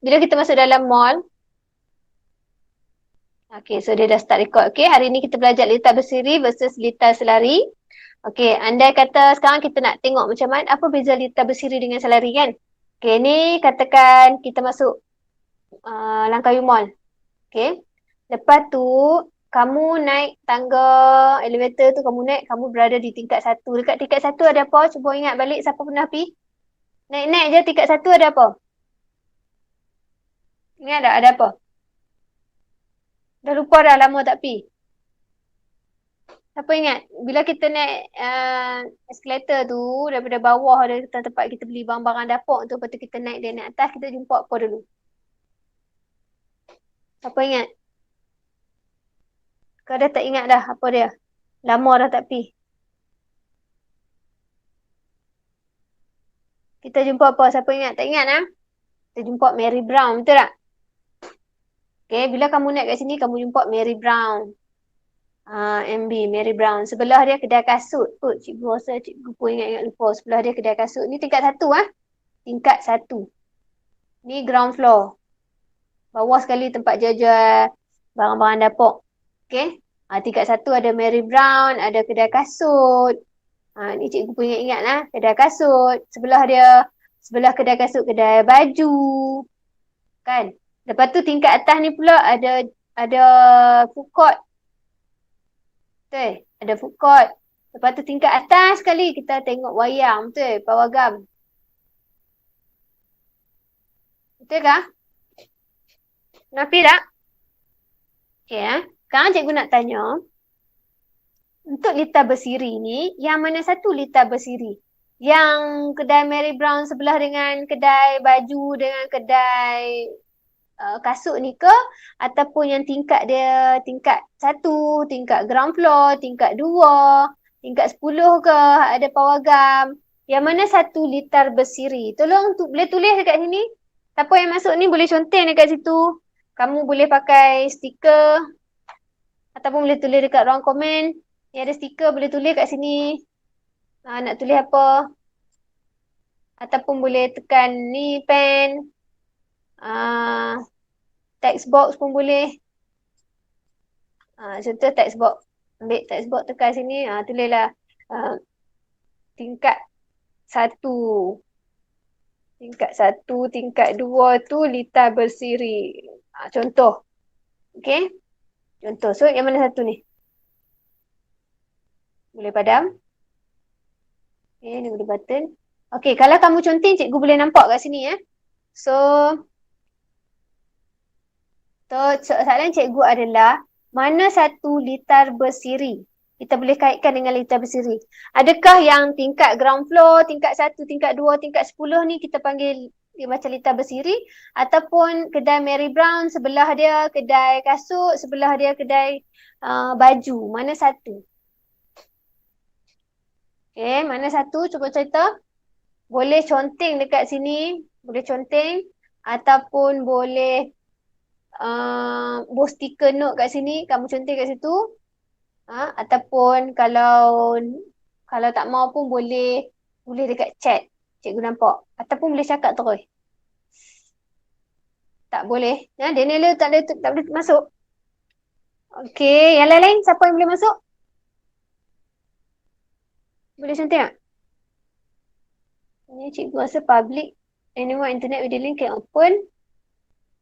bila kita masuk dalam mall, okay, so dia dah start record. Okay, hari ni kita belajar litar bersiri versus litar selari. Okay, andai kata sekarang kita nak tengok macam mana, apa beza litar bersiri dengan selari kan? Okay, ni katakan kita masuk Langkawi Mall. Okay, lepas tu kamu naik tangga elevator tu, kamu naik, kamu berada di tingkat 1. Dekat tingkat 1 ada apa? Cuba ingat balik siapa pernah pergi? Naik-naik je tingkat 1 ada apa? Ingat tak ada apa? Dah lupa dah, lama tak pergi. Siapa ingat? Bila kita naik escalator tu, daripada bawah ada tempat kita beli barang-barang dapur tu, lepas tu kita naik dia naik atas, kita jumpa apa dulu? Siapa ingat? Kau dah tak ingat dah apa dia? Lama dah tak pergi. Kita jumpa apa? Siapa ingat? Tak ingat lah? Kita jumpa Mary Brown, betul tak? Okay, bila kamu naik kat sini, kamu jumpa Mary Brown. MB, Mary Brown. Sebelah dia kedai kasut. Cikgu rasa cikgu pun ingat-ingat lupa. Sebelah dia kedai kasut. Ni tingkat 1 ah. Tingkat 1. Ni ground floor. Bawah sekali tempat jual barang-barang dapur. Okay. Tingkat 1 ada Mary Brown, ada kedai kasut. Ni cikgu pun ingat-ingat lah. Kedai kasut. Sebelah kedai kasut, kedai baju. Kan? Lepas tu tingkat atas ni pula ada food court. Betul? Ada food court. Lepas tu tingkat atas sekali kita tengok wayang. Betul? Pawagam. Betul kah? Nafi tak? Okay. Sekarang cikgu nak tanya. Untuk litar bersiri ni, yang mana satu litar bersiri? Yang kedai Mary Brown sebelah dengan kedai baju dengan kedai kasut ni ke? Ataupun yang tingkat dia tingkat 1, tingkat ground floor, tingkat 2, tingkat 10 ke? Ada pawagam. Yang mana satu litar bersiri? Tolong boleh tulis dekat sini. Siapa yang masuk ni boleh conteng dekat situ. Kamu boleh pakai stiker. Ataupun boleh tulis dekat ruang komen. Yang ada stiker boleh tulis kat sini. Nak tulis apa? Ataupun boleh tekan ni pen. Text box pun boleh. Contoh text box. Ambil text box tekan sini. Tulislah tingkat 1. Tingkat 1, tingkat 2 tu litar bersiri. Contoh. Okay. Contoh. So yang mana satu ni? Boleh padam. Okay, ni boleh button. Okay, kalau kamu conteng, cikgu boleh nampak kat sini. So soalan cikgu adalah, mana satu litar bersiri? Kita boleh kaitkan dengan litar bersiri. Adakah yang tingkat ground floor, tingkat 1, tingkat 2, tingkat 10 ni kita panggil dia macam litar bersiri? Ataupun kedai Mary Brown, sebelah dia kedai kasut, sebelah dia kedai baju. Mana satu? Okay, mana satu? Cuba cerita. Boleh conteng dekat sini. Boleh conteng. Ataupun boleh buat stiker note kat sini. Kamu conteng kat situ. Ataupun kalau tak mau pun boleh dekat chat. Cikgu nampak. Ataupun boleh cakap terus. Tak boleh. Daniela tak boleh masuk. Okey. Yang lain-lain siapa yang boleh masuk? Boleh conteng tak? Ini cikgu rasa public. Anyone internet with the link can open.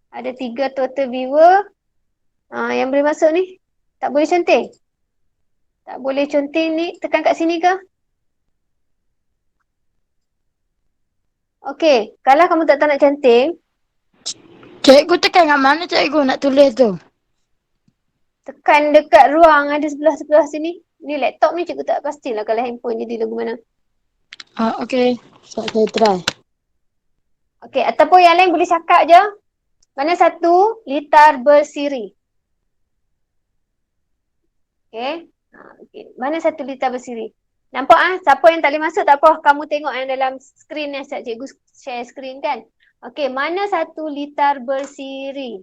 Ada 3 total viewer. Yang boleh masuk ni. Tak boleh conteng? Tak boleh conteng ni. Tekan kat sini ke? Okey. Kalau kamu tak tahu nak conteng. Cikgu tekan kat mana cikgu nak tulis tu? Tekan dekat ruang ada sebelah-sebelah sini. Ni laptop ni cikgu tak pastilah kalau handphone jadi lagu mana. Okey. Saya try. Okey. Ataupun yang lain boleh cakap je. Mana satu litar bersiri? Okey. Okay. Mana satu litar bersiri? Nampak siapa yang tak boleh masuk tak apa. Kamu tengok yang dalam skrin yang cikgu share skrin kan. Okey, mana satu litar bersiri?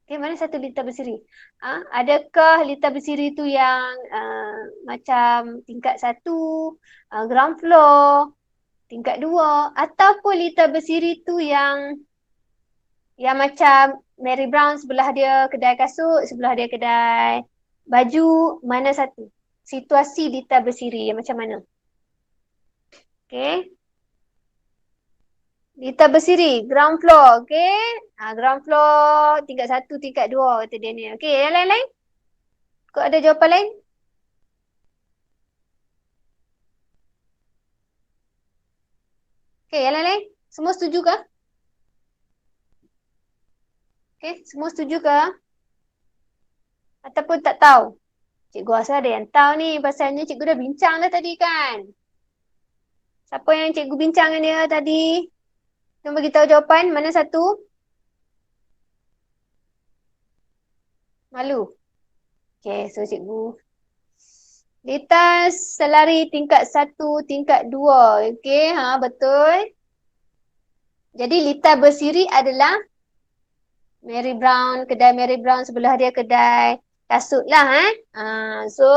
Okey, mana satu litar bersiri? Adakah litar bersiri tu yang macam tingkat 1, ground floor, tingkat 2. Ataupun lita bersiri tu yang macam Mary Brown sebelah dia kedai kasut, sebelah dia kedai baju, mana satu? Situasi lita bersiri yang macam mana? Okay. Lita bersiri, ground floor, okay. Ground floor, tingkat 1, tingkat 2 kata dia ni. Okay, yang lain-lain? Kau ada jawapan lain? Okay, yang lain-lain? Semua setuju ke? Okay, semua setuju ke? Ataupun tak tahu? Cikgu rasa ada yang tahu ni, pasalnya cikgu dah bincang dah tadi kan? Siapa yang cikgu bincang dengan dia tadi? Yang beritahu jawapan, mana satu? Malu. Okay, so cikgu. Lita selari tingkat 1, tingkat 2. Okay, betul. Jadi lita bersiri adalah Mary Brown, kedai Mary Brown sebelah dia kedai kasut lah. So,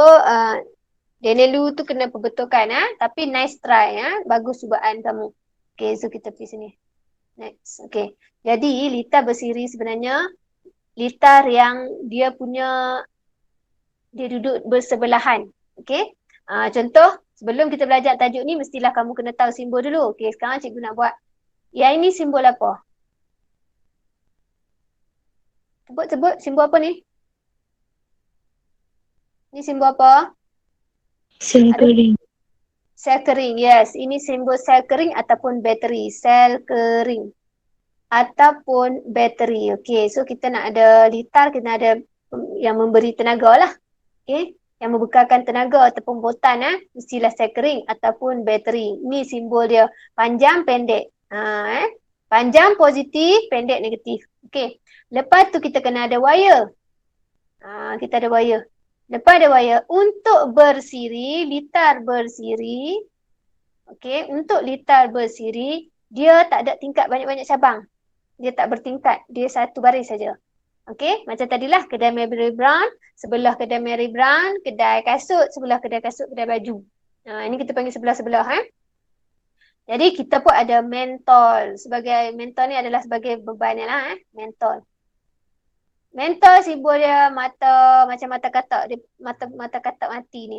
Daniel tu kena perbetulkan. Tapi nice try. Bagus cubaan kamu. Okay, so kita pergi sini. Next. Okay. Jadi, litar bersiri sebenarnya litar yang dia duduk bersebelahan. Okay. Contoh, sebelum kita belajar tajuk ni, mestilah kamu kena tahu simbol dulu. Okay, sekarang cikgu nak buat. Yang ini simbol apa? Sebut, simbol apa ni? Ini simbol apa? Sel kering. Sel kering, yes. Ini simbol sel kering ataupun bateri. Sel kering ataupun bateri. Okay, so kita nak ada litar, kita ada yang memberi tenaga lah. Okay, yang membekalkan tenaga ataupun botan, mestilah sel kering ataupun bateri. Ini simbol dia. Panjang, pendek. Panjang, positif, pendek, negatif. Okay, lepas tu kita kena ada wire. Kita ada wire. Lepas ada wire, untuk bersiri, litar bersiri, okay, untuk litar bersiri, dia tak ada tingkat banyak-banyak cabang. Dia tak bertingkat, dia satu baris saja. Okay, macam tadilah kedai Mary Brown, sebelah kedai Mary Brown, kedai kasut, sebelah kedai kasut, kedai baju. Ini kita panggil sebelah-sebelah. Jadi kita pun ada mentol. Mentol ni adalah sebagai beban lah. Mentol. Mentol simbol dia mata, macam mata katak, dia mata katak mati ni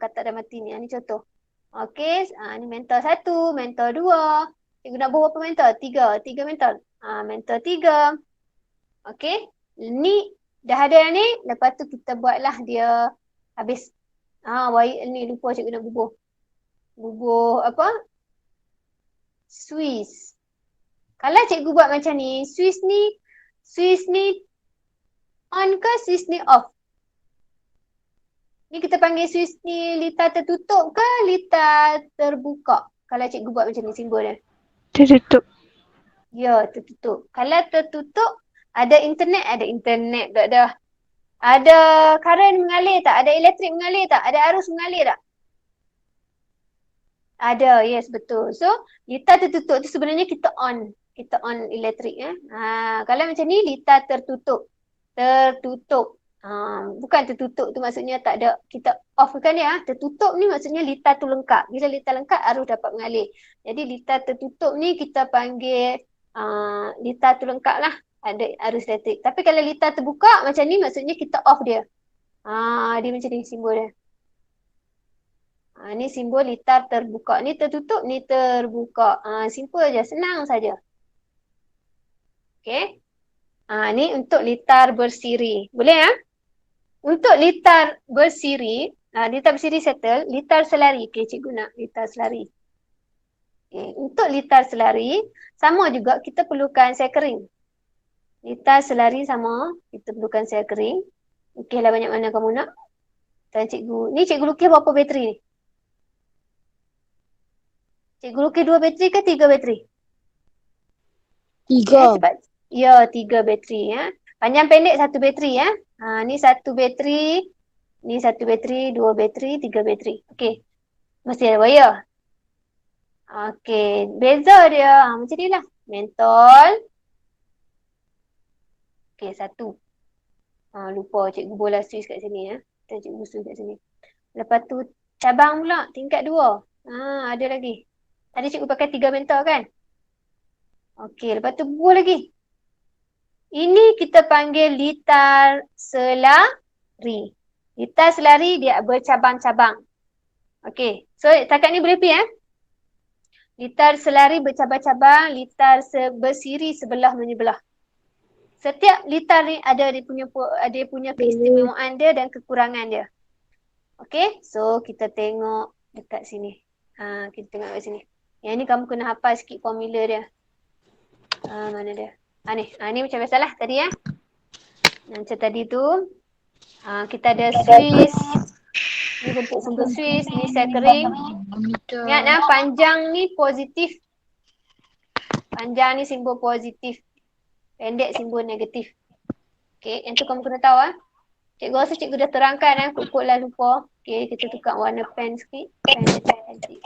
katak dah mati ni. Ni contoh. Okey, ni mentol 1, mentol 2. Cikgu nak bawa berapa mentol? 3 mentol. Mentol 3. Okey. Ni dah ada ni, lepas tu kita buatlah dia habis. Ni lupa cikgu nak bubuh. Bubuh apa? Swiss. Kalau cikgu buat macam ni, Swiss ni on ke switch ni off? Ni kita panggil switch ni litar tertutup ke litar terbuka? Kalau cikgu buat macam ni simbol dia. Tertutup. Ya, tertutup. Kalau tertutup, ada internet tak ada. Ada current mengalir tak? Ada elektrik mengalir tak? Ada arus mengalir tak? Ada, yes, betul. So, litar tertutup tu sebenarnya kita on. Kita on elektrik. Kalau macam ni, litar tertutup. Bukan tertutup tu maksudnya tak ada, kita off kan dia. Tertutup ni maksudnya litar tu lengkap. Bila litar lengkap, arus dapat mengalir. Jadi litar tertutup ni kita panggil litar tu lengkap lah, ada arus elektrik. Tapi kalau litar terbuka macam ni maksudnya kita off dia. Dia macam ni simbol dia. Ni simbol litar terbuka. Ni tertutup, ni terbuka. Simple je, senang saja. Okay. Ni untuk litar bersiri. Boleh ya? Untuk litar bersiri settle, litar selari. Okay, cikgu nak litar selari. Okay. Untuk litar selari, sama juga kita perlukan sel kering. Litar selari sama, kita perlukan sel kering. Okey lah banyak mana kamu nak. Dan cikgu, ni cikgu lukis berapa bateri ni? Cikgu lukis 2 bateri ke 3 bateri? 3. Cepat. Ya, 3 bateri ya. Panjang pendek 1 bateri ya. Ni 1 bateri, ni 1 bateri, 2 bateri, 3 bateri. Okey. Mesti ada wire. Okey, beza dia macam ni lah. Mentol. Okey, 1. Lupa cikgu bola switch kat sini ya. Dan cikgu switch kat sini. Lepas tu cabang pula tingkat 2. Ada lagi. Tadi cikgu pakai 3 mentor kan? Okey, lepas tu bubuh lagi. Ini kita panggil litar selari. Litar selari dia bercabang-cabang. Okey, so takat ni boleh pergi Litar selari bercabang-cabang, litar bersiri sebelah menyebelah. Setiap litar ni ada dia punya keistimewaan dia dan kekurangan dia. Okey, so kita tengok dekat sini. Kita tengok kat sini. Yang ni kamu kena hafal sikit formula dia. Mana dia? Ni macam biasalah tadi Macam tadi tu. Kita ada Swiss. Ni bentuk simbol Swiss. Ni sekering. Ingat panjang ni positif. Panjang ni simbol positif. Pendek simbol negatif. Okey, yang tu kamu kena tahu Cikgu rasa cikgu dah terangkan Kut-kut lah lupa. Okey, kita tukar warna pen sikit. Pen cantik.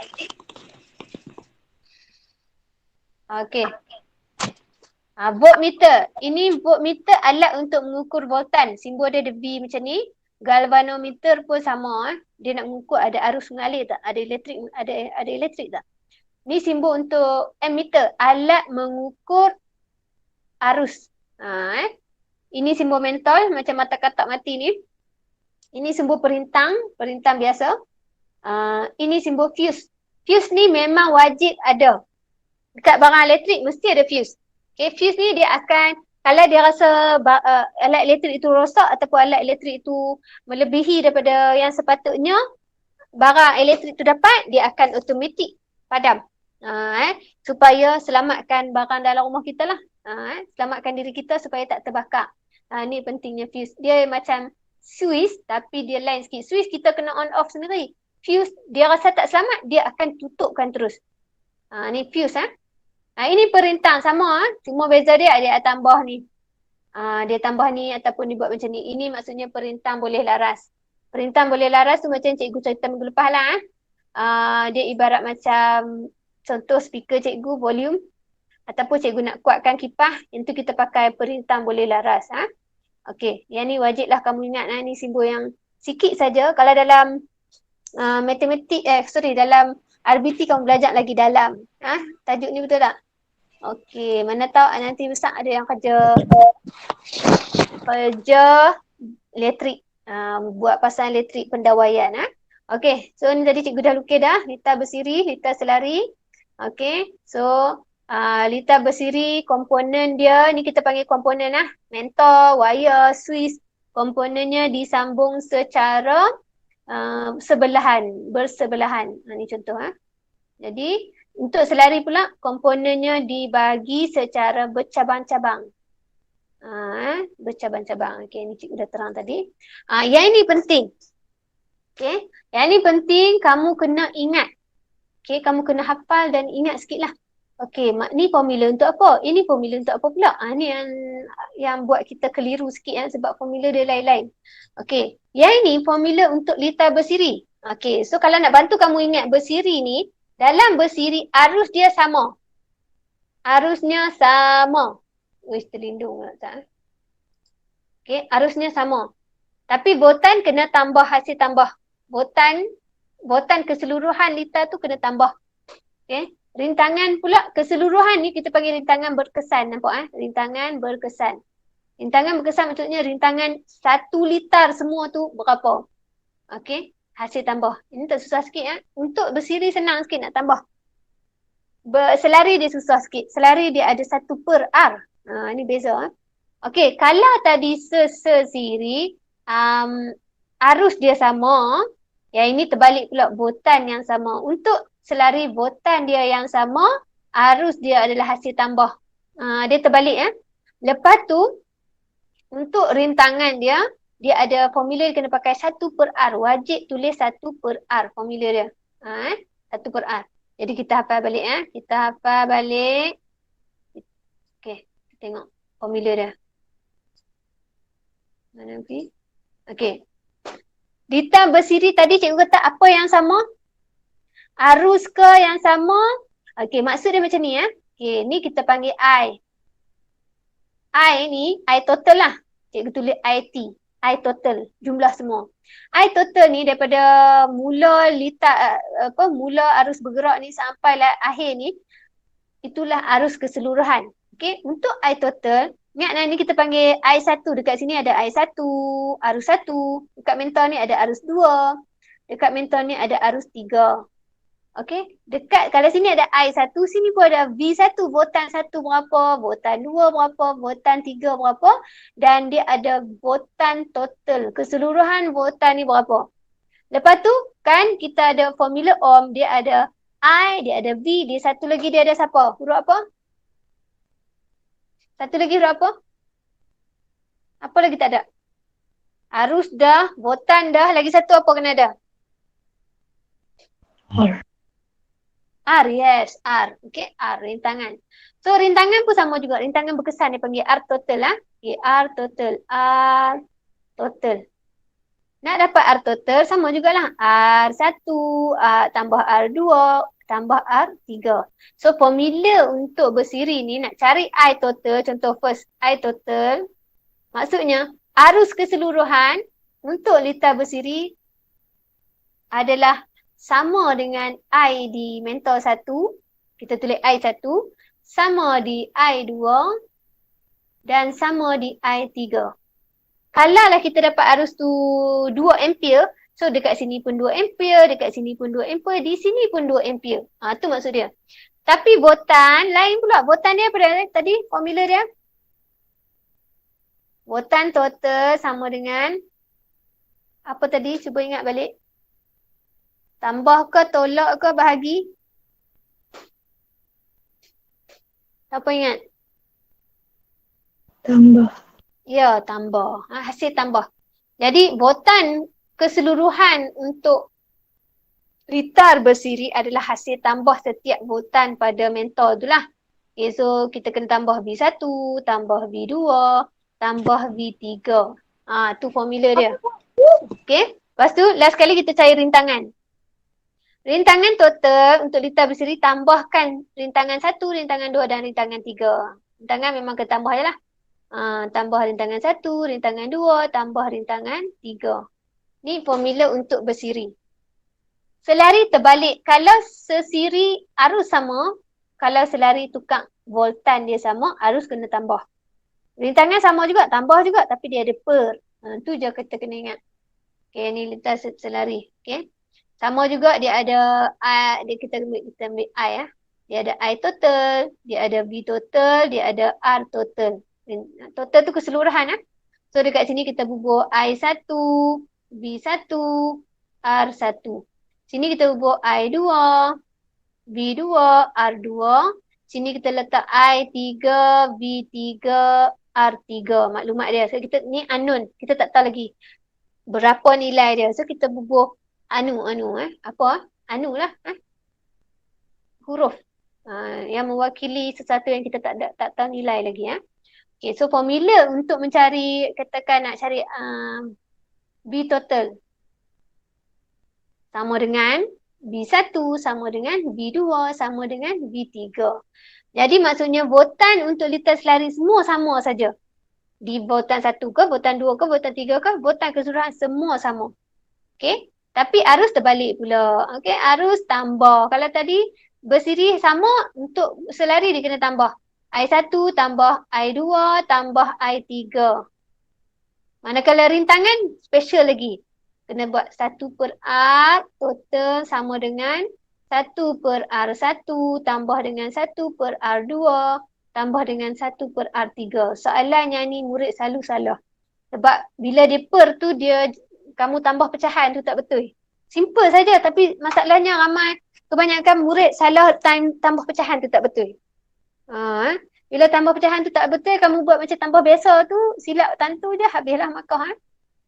Okey. Voltmeter. Ini voltmeter alat untuk mengukur voltan. Simbol dia ada V macam ni. Galvanometer pun sama Dia nak mengukur ada arus mengalir tak? Ada elektrik tak? Ni simbol untuk ammeter. Alat mengukur arus. Ini simbol mentol macam mata katak mati ni. Ini simbol perintang biasa. Ini simbol fuse. Fuse ni memang wajib ada. Dekat barang elektrik mesti ada fuse. Okay, fuse ni dia akan, kalau dia rasa alat elektrik itu rosak ataupun alat elektrik itu melebihi daripada yang sepatutnya, barang elektrik itu dapat, dia akan automatik padam. Supaya selamatkan barang dalam rumah kita lah. Selamatkan diri kita supaya tak terbakar. Ni pentingnya fuse. Dia macam Swiss tapi dia lain sikit. Swiss kita kena on off sendiri. Fuse dia rasa tak selamat, dia akan tutupkan terus. Ni fuse ini perintang sama cuma beza dia tambah ni. Dia tambah ni ataupun dibuat macam ni. Ini maksudnya perintang boleh laras. Perintang boleh laras tu macam cikgu cerita minggu lepas lah. Dia ibarat macam contoh speaker cikgu volume ataupun cikgu nak kuatkan kipas, yang tu kita pakai perintang boleh laras. Okey, yang ni wajiblah kamu ingat ni simbol yang sikit saja. Kalau dalam matematik dalam RBT kamu belajar lagi dalam. Tajuk ni betul tak? Okey, mana tahu nanti besar ada yang kerja elektrik. Buat pasal elektrik pendawaian. Okey, so ni tadi cikgu dah lukis dah. Litar bersiri, litar selari. Okey, so litar bersiri komponen dia ni kita panggil komponen mentor, wire, Swiss. Komponennya disambung secara bersebelahan. Ni contoh Jadi untuk selari pula komponennya dibagi secara bercabang-cabang. Bercabang-cabang. Okey, ni cikgu dah terang tadi. Yang ini penting. Okey, yang ini penting kamu kena ingat. Okey, kamu kena hafal dan ingat sikitlah. Okey, ni formula untuk apa? Ini formula untuk apa pula? Ni yang buat kita keliru sikit sebab formula dia lain-lain. Okey, yang ini formula untuk litar bersiri. Okey, so kalau nak bantu kamu ingat bersiri ni, dalam bersiri arus dia sama. Arusnya sama. Terlindung pula tak? Okey, arusnya sama. Tapi voltan kena tambah hasil tambah. Voltan keseluruhan litar tu kena tambah. Okey. Rintangan pula keseluruhan ni kita panggil rintangan berkesan. Nampak Rintangan berkesan. Rintangan berkesan maksudnya rintangan 1 litar semua tu berapa. Okey. Hasil tambah. Ini tak susah sikit Untuk bersiri senang sikit nak tambah. Selari dia susah sikit. Selari dia ada 1/R. Ini beza Okey, kalau tadi sesiri arus dia sama, yang ini terbalik pula voltan yang sama. Untuk selari voltan dia yang sama, arus dia adalah hasil tambah. Dia terbalik Lepas tu untuk rintangan dia ada formula dia kena pakai 1/R. Wajib tulis 1/R formula dia. 1/R. Jadi kita hafal balik Kita hafal balik. Okey, kita tengok formula dia. Mana pergi? Okey. Litar bersiri tadi cikgu kata apa yang sama? Arus ke yang sama? Okey, maksud dia macam ni Okey, ni kita panggil I. I ni, I total lah. Cikgu tulis IT. I total, jumlah semua. I total ni daripada mula mula arus bergerak ni sampai akhir ni, itulah arus keseluruhan. Okey, untuk I total, ni kita panggil I1. Dekat sini ada I1, arus 1. Dekat mentor ni ada arus 2. Dekat mentor ni ada arus 3. Okey, kalau sini ada I1, sini pun ada V1, voltan 1 berapa, voltan 2 berapa, voltan 3 berapa, dan dia ada voltan total, keseluruhan voltan ni berapa. Lepas tu kan kita ada formula Ohm, dia ada I, dia ada V, dia satu lagi dia ada siapa? Huruf apa? Satu lagi huruf apa? Apa lagi tak ada? Arus dah, voltan dah, lagi satu apa kena ada? R. R, yes, R. Okay, R, rintangan. So, rintangan pun sama juga. Rintangan berkesan dia panggil R total lah. Okay, R total. R total. Nak dapat R total, sama jugalah. R1, tambah R2, tambah R3. So, formula untuk bersiri ni, nak cari I total, contoh first, I total. Maksudnya, arus keseluruhan untuk litar bersiri adalah sama dengan I di mentor 1, kita tulis I1, sama di I2 dan sama di I3. Kalaulah kita dapat arus tu 2 ampere, so dekat sini pun 2 ampere, dekat sini pun 2 ampere, di sini pun 2 ampere. Tu maksud dia. Tapi voltan lain pula. Voltan dia apa tadi? Formula dia? Voltan total sama dengan apa tadi? Cuba ingat balik. Tambah ke, tolak ke, bahagi? Siapa ingat? Tambah. Ya, tambah. Hasil tambah. Jadi, voltan keseluruhan untuk litar bersiri adalah hasil tambah setiap voltan pada mentor tu lah. Okay, so kita kena tambah V1, tambah V2, tambah V3. Tu formula dia. Okay. Lepas tu, last kali kita cari rintangan. Rintangan total untuk litar bersiri, tambahkan rintangan 1, rintangan 2 dan rintangan 3. Rintangan memang kena tambah je lah. Tambah rintangan 1, rintangan 2, tambah rintangan 3. Ni formula untuk bersiri. Selari terbalik. Kalau sesiri arus sama, kalau selari tukang voltan dia sama, arus kena tambah. Rintangan sama juga, tambah juga, tapi dia ada per. Tu je kita kena ingat. Okay, ni litar selari. Okay. Sama juga dia ada kita ambil I ya. Dia ada I total, dia ada V total, dia ada R total. Total tu keseluruhan ah. So dekat sini kita bubuh I1, V1, R1. Sini kita bubuh I2, V2, R2. Sini kita letak I3, V3, R3. Maklumat dia. So kita ni unknown. Kita tak tahu lagi berapa nilai dia. So kita bubuh apa? Anu lah. Huruf. Yang mewakili sesuatu yang kita tak tahu nilai lagi. Okay, so formula untuk mencari, katakan nak cari V total. Sama dengan V1, sama dengan V2, sama dengan V3. Jadi maksudnya voltan untuk litar selari semua sama saja. Di voltan 1 ke, voltan 2 ke, voltan 3 ke, voltan keseluruhan semua sama. Okay. Tapi arus terbalik pula. Okay, arus tambah. Kalau tadi bersiri sama, untuk selari dia kena tambah. I1 tambah I2 tambah I3. Manakala rintangan, special lagi. Kena buat 1 per R total sama dengan 1 per R1 tambah dengan 1 per R2 tambah dengan 1 per R3. Soalannya ni murid selalu salah. Sebab bila dia per tu, kamu tambah pecahan tu tak betul. Simple saja, tapi masalahnya kebanyakan murid salah tambah pecahan tu tak betul. Bila tambah pecahan tu tak betul, kamu buat macam tambah biasa tu, silap tentu je, habislah markah.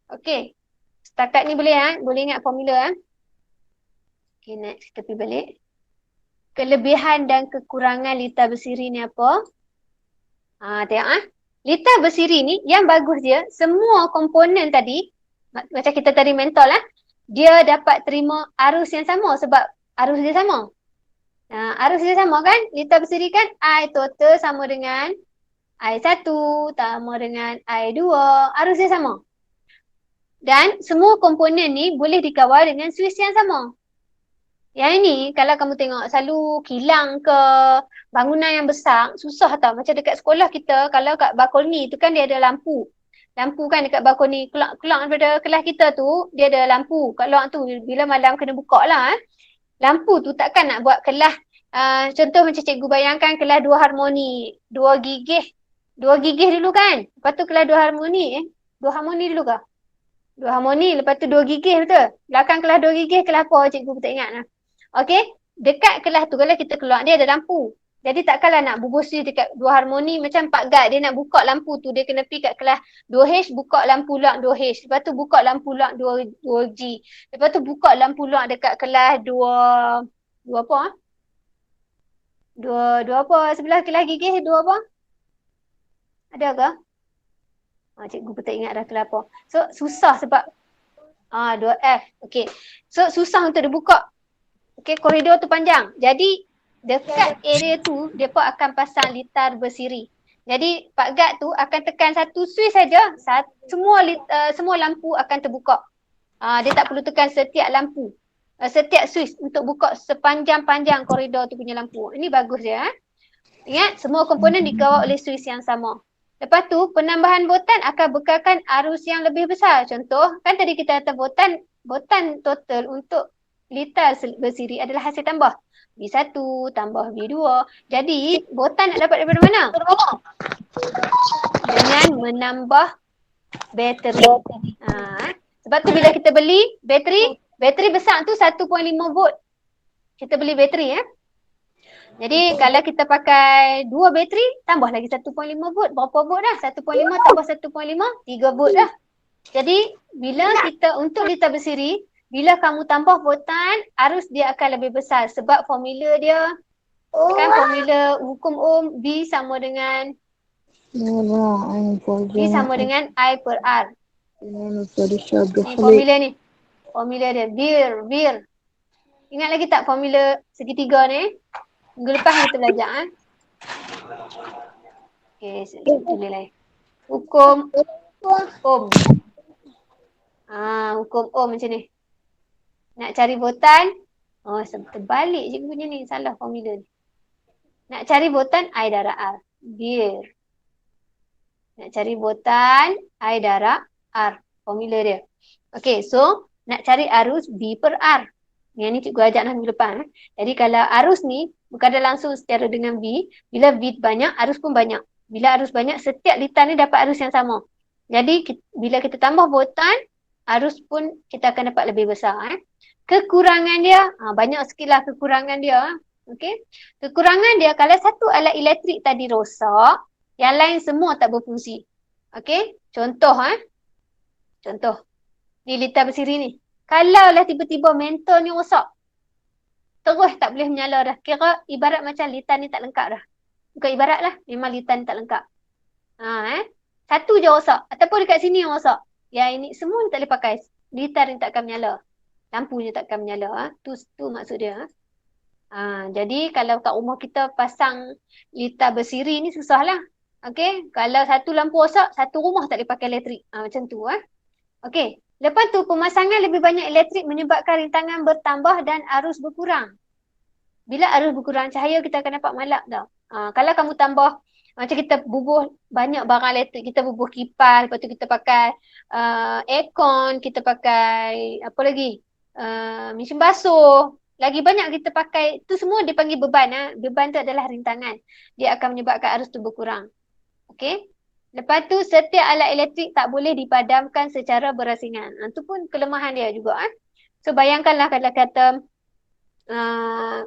Okey. Setakat ni boleh boleh ingat formula. Okey, next kita pergi balik. Kelebihan dan kekurangan litar bersiri ni apa? Tengok litar bersiri ni yang bagus dia, semua komponen tadi, macam kita tadi mentol dia dapat terima arus yang sama sebab arus dia sama. Arus dia sama kan? Litar bersiri kan? I total sama dengan I1 sama dengan I2. Arus dia sama. Dan semua komponen ni boleh dikawal dengan suis yang sama. Yang ini kalau kamu tengok selalu kilang ke bangunan yang besar, susah tau. Macam dekat sekolah kita, kalau kat balkoni tu kan dia ada lampu. Lampu kan dekat balkoni, kelang daripada kelas kita tu, dia ada lampu. Kat luar tu, bila malam kena buka lah. Lampu tu takkan nak buat kelas, contoh macam cikgu bayangkan kelas 2 harmoni, 2 gigih. 2 gigih dulu kan. Lepas tu kelas 2 harmoni, 2 harmoni dulu ke? 2 harmoni, lepas tu 2 gigih betul? Belakang kelas 2 gigih, kelas apa cikgu tak ingat lah. Okey, dekat kelas tu kalau kita keluar dia ada lampu. Jadi takkanlah nak berbusi dekat 2 harmoni macam 4 guard dia nak buka lampu tu dia kena pergi kat kelas 2H buka lampu luak 2H. Lepas tu buka lampu luak 2G. Lepas tu buka lampu luak dekat kelas 2 apa ah? 2 apa sebelah kelas gigih 2 apa? Ada ke? Cikgu pun tak ingat dah kelas apa. So susah sebab 2F. Okey. So susah untuk dibuka. Okey, koridor tu panjang. Jadi dekat area tu depa akan pasang litar bersiri. Jadi Pak Gad tu akan tekan satu switch saja, semua lampu akan terbuka. Dia tak perlu tekan setiap lampu. Setiap switch untuk buka sepanjang-panjang koridor tu punya lampu. Ini bagus dia. Ingat, semua komponen dikawal oleh switch yang sama. Lepas tu, penambahan botan akan bekalkan arus yang lebih besar. Contoh, kan tadi kita kata botan total untuk litar bersiri adalah hasil tambah. B1 tambah B2. Jadi, botan nak dapat daripada mana? Dengan menambah bateri. Sebab tu bila kita beli bateri besar tu 1.5 volt. Kita beli bateri Jadi kalau kita pakai 2 bateri, tambah lagi 1.5 volt. Berapa volt dah? 1.5 tambah 1.5, 3 volt dah. Jadi bila kita untuk litar bersiri, bila kamu tambah botan, arus dia akan lebih besar sebab formula dia kan formula hukum Ohm B sama dengan I per R. Ni formula ni. Formula dia Bir. Ingat lagi tak formula segitiga ni? Minggu lepas kita belajar Okey, tulis lain. Hukum Ohm. Hukum Ohm macam ni. Nak cari botan, terbalik je punya ni, salah formula ni. Nak cari botan I darab R. Bir. Nak cari botan I darab R. Formula dia. Okey, so nak cari arus B per R. Yang ni cikgu ajak minggu depan. Jadi kalau arus ni berkadar langsung secara dengan V, bila V banyak, arus pun banyak. Bila arus banyak, setiap litar ni dapat arus yang sama. Jadi bila kita tambah botan, arus pun kita akan dapat lebih besar. Kekurangan dia, banyak sikit lah kekurangan dia. Okay. Kekurangan dia kalau satu alat elektrik tadi rosak, yang lain semua tak berfungsi. Okay. Contoh. Contoh. Ni litar bersiri ni. Kalau lah tiba-tiba mentor ni rosak, terus tak boleh menyala dah. Kira ibarat macam litar ni tak lengkap dah. Bukan ibarat lah, memang litar ni tak lengkap. Satu je rosak. Ataupun dekat sini yang rosak. Yang ini semua ni tak boleh pakai. Litar ni tak akan menyala. Lampunya tak akan menyala. Tu maksud dia. Jadi kalau kat rumah kita pasang litar bersiri ni susah lah. Okay. Kalau satu lampu rosak, satu rumah tak boleh pakai elektrik. Macam tu. Okay. Lepas tu pemasangan lebih banyak elektrik menyebabkan rintangan bertambah dan arus berkurang. Bila arus berkurang, cahaya kita akan dapat malap tau. Kalau kamu tambah, macam kita bubuh banyak barang elektrik, kita bubuh kipas, lepas tu kita pakai aircon, kita pakai apa lagi? Mesin basuh. Lagi banyak kita pakai, tu semua dipanggil beban. Beban tu adalah rintangan. Dia akan menyebabkan arus tu berkurang. Okay. Lepas tu setiap alat elektrik tak boleh dipadamkan secara berasingan. Itu pun kelemahan dia juga. So bayangkanlah kalau kata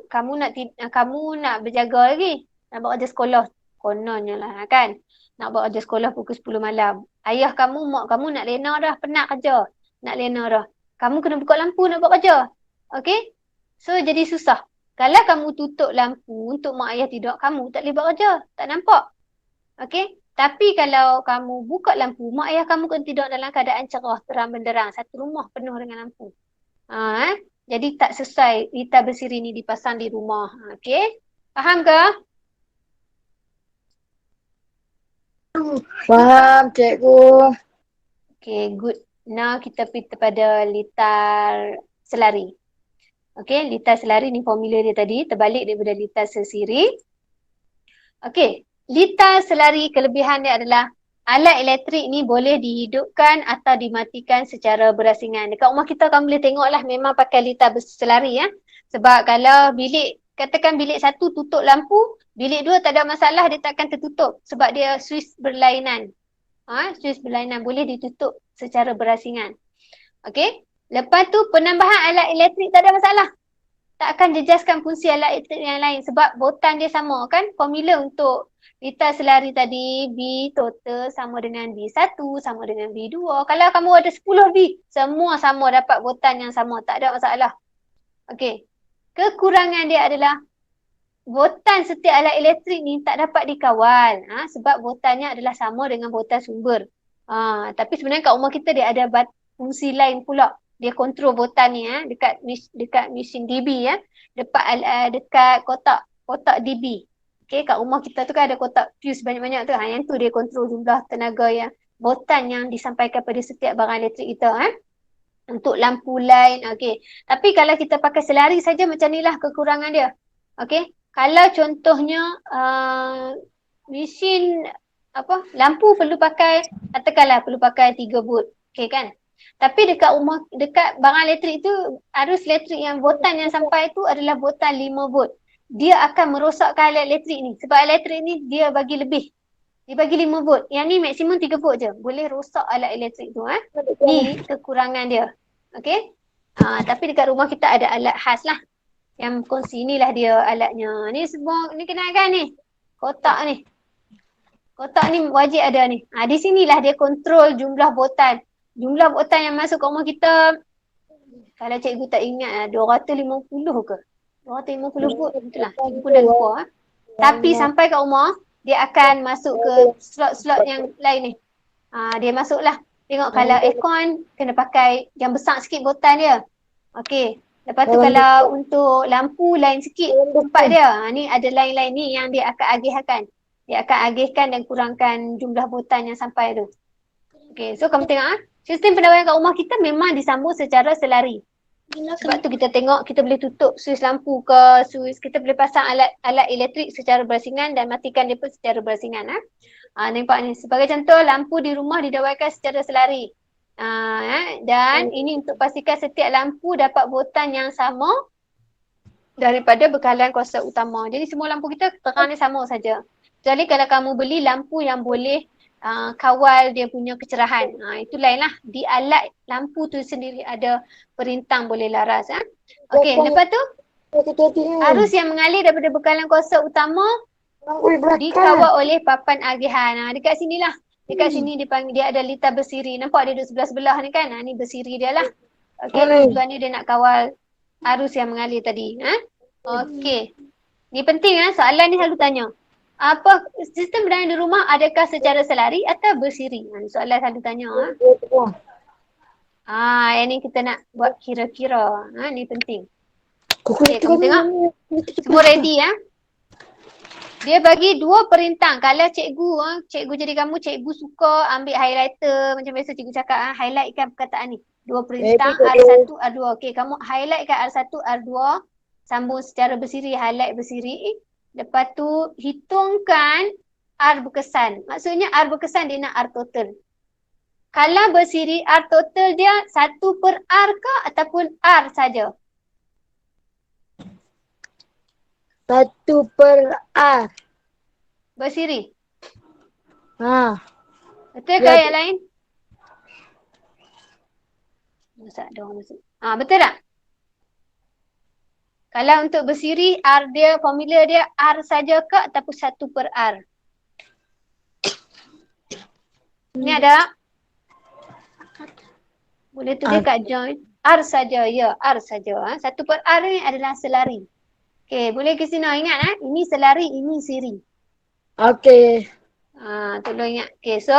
kamu nak berjaga lagi. Nak buat kerja sekolah. Kononnya lah kan. Nak buat kerja sekolah pukul 10 malam. Ayah kamu, mak kamu nak lena dah. Penat kerja. Nak lena dah. Kamu kena buka lampu nak buat kerja. Okay. So jadi susah. Kalau kamu tutup lampu untuk mak ayah tidur, kamu tak boleh buat kerja. Tak nampak. Okay. Tapi kalau kamu buka lampu, mak ayah kamu kan tidur dalam keadaan cerah, terang benderang. Satu rumah penuh dengan lampu. Jadi tak sesuai litar bersiri ni dipasang di rumah. Okay. Faham ke? Faham, cikgu. Okay, good. Now kita pergi kepada litar selari. Okey, litar selari ni formula dia tadi, terbalik daripada litar sesiri. Okey, litar selari kelebihan dia adalah alat elektrik ni boleh dihidupkan atau dimatikan secara berasingan. Dekat rumah kita kamu boleh tengoklah memang pakai litar berselari ya. Sebab kalau bilik, katakan bilik satu tutup lampu, bilik dua tak ada masalah, dia takkan tertutup sebab dia switch berlainan. Switch berlainan boleh ditutup secara berasingan. Okey. Lepas tu penambahan alat elektrik tak ada masalah. Tak akan jejaskan fungsi alat elektrik yang lain sebab botan dia sama kan. Formula untuk litar selari tadi, V total sama dengan V1 sama dengan V2. Kalau kamu ada 10 V, semua sama dapat botan yang sama. Tak ada masalah. Okey. Kekurangan dia adalah botan setiap alat elektrik ni tak dapat dikawal. Sebab botannya adalah sama dengan botan sumber. Tapi sebenarnya kat rumah kita dia ada fungsi lain pula. Dia kontrol botan ni dekat mesin DB dekat kotak DB. Okey, kat rumah kita tu kan ada kotak fuse banyak-banyak tu. Yang tu dia kontrol jumlah tenaga yang botan yang disampaikan pada setiap barang elektrik kita untuk lampu lain. Okey. Tapi kalau kita pakai selari saja macam nilah kekurangan dia. Okey. Kalau contohnya mesin lampu perlu pakai, katakanlah perlu pakai 3 volt. Okey kan? Tapi dekat barang elektrik tu, arus elektrik yang botan yang sampai tu adalah botan 5 volt. Dia akan merosakkan alat elektrik ni. Sebab elektrik ni dia bagi lebih. Dia bagi 5 volt. Yang ni maksimum 3 volt je. Boleh rosak alat elektrik tu. Ni kekurangan dia. Okey? Tapi dekat rumah kita ada alat khas lah. Yang kongsi inilah dia alatnya. Ni semua, ni kenalkan ni. Kotak ni. Kotak ni wajib ada ni. Di sinilah dia kontrol jumlah botan. Jumlah botan yang masuk ke rumah kita, kalau cikgu tak ingat 250 ke? 250 volt, itulah. Cikgu pun dah lupa. Tapi sampai ke rumah, dia akan masuk ke slot-slot yang lain ni. Dia masuklah. Tengok kalau aircon, kena pakai yang besar sikit botan dia. Okey. Lepas tu kalau untuk lampu lain sikit tempat dia. Ni ada lain-lain ni yang dia akan agihkan. Dia akan agihkan dan kurangkan jumlah botan yang sampai tu. Okey, so kamu tengok sistem pendawaian kat rumah kita memang disambung secara selari. Sebab tu kita tengok kita boleh tutup switch lampu ke, kita boleh pasang alat elektrik secara berasingan dan matikan dia pun secara berasingan. Nampak ni, sebagai contoh lampu di rumah didawaikan secara selari. Dan ini untuk pastikan setiap lampu dapat botan yang sama daripada bekalan kuasa utama. Jadi semua lampu kita terang dia sama saja. Kecuali kalau kamu beli lampu yang boleh kawal dia punya kecerahan. Itu lainlah. Di alat lampu tu sendiri ada perintang boleh laras. Okey, lepas tu arus yang mengalir daripada bekalan kuasa utama dikawal oleh papan agihan. Dekat sinilah. Dekat sini dia ada litar bersiri. Nampak dia duduk sebelah-sebelah ni kan? Ni bersiri dia lah. Okey, tujuan ni dia nak kawal arus yang mengalir tadi. Okey. Ni penting soalan ni selalu tanya. Apa sistem pendawaian di rumah adakah secara selari atau bersiri? Soalan selalu tanya. Yang ni kita nak buat kira-kira. Ni penting. Okay, kamu tengok. Semua ready Dia bagi 2 perintang. Kalau cikgu jadi kamu, cikgu suka ambil highlighter. Macam biasa cikgu cakap, highlightkan perkataan ni. 2 perintang, R1, R2. Okey, kamu highlightkan R1, R2. Sambung secara bersiri, highlight bersiri. Lepas tu hitungkan R berkesan. Maksudnya R berkesan dia nak R total. Kalau bersiri R total dia 1 per R ke ataupun R saja? 1 per R. Bersiri. Betul ke yang lain? Masa ada orang masuk. Betul tak? Kalau untuk bersiri, R dia, formula dia R saja ke ataupun 1 per R? Ni ada? Boleh tulis kat join. R saja, ya R saja. 1 per R ni adalah selari. Okey, boleh ke sini ingat ini selari, ini siri. Okey. Tolong ingat. Okey, so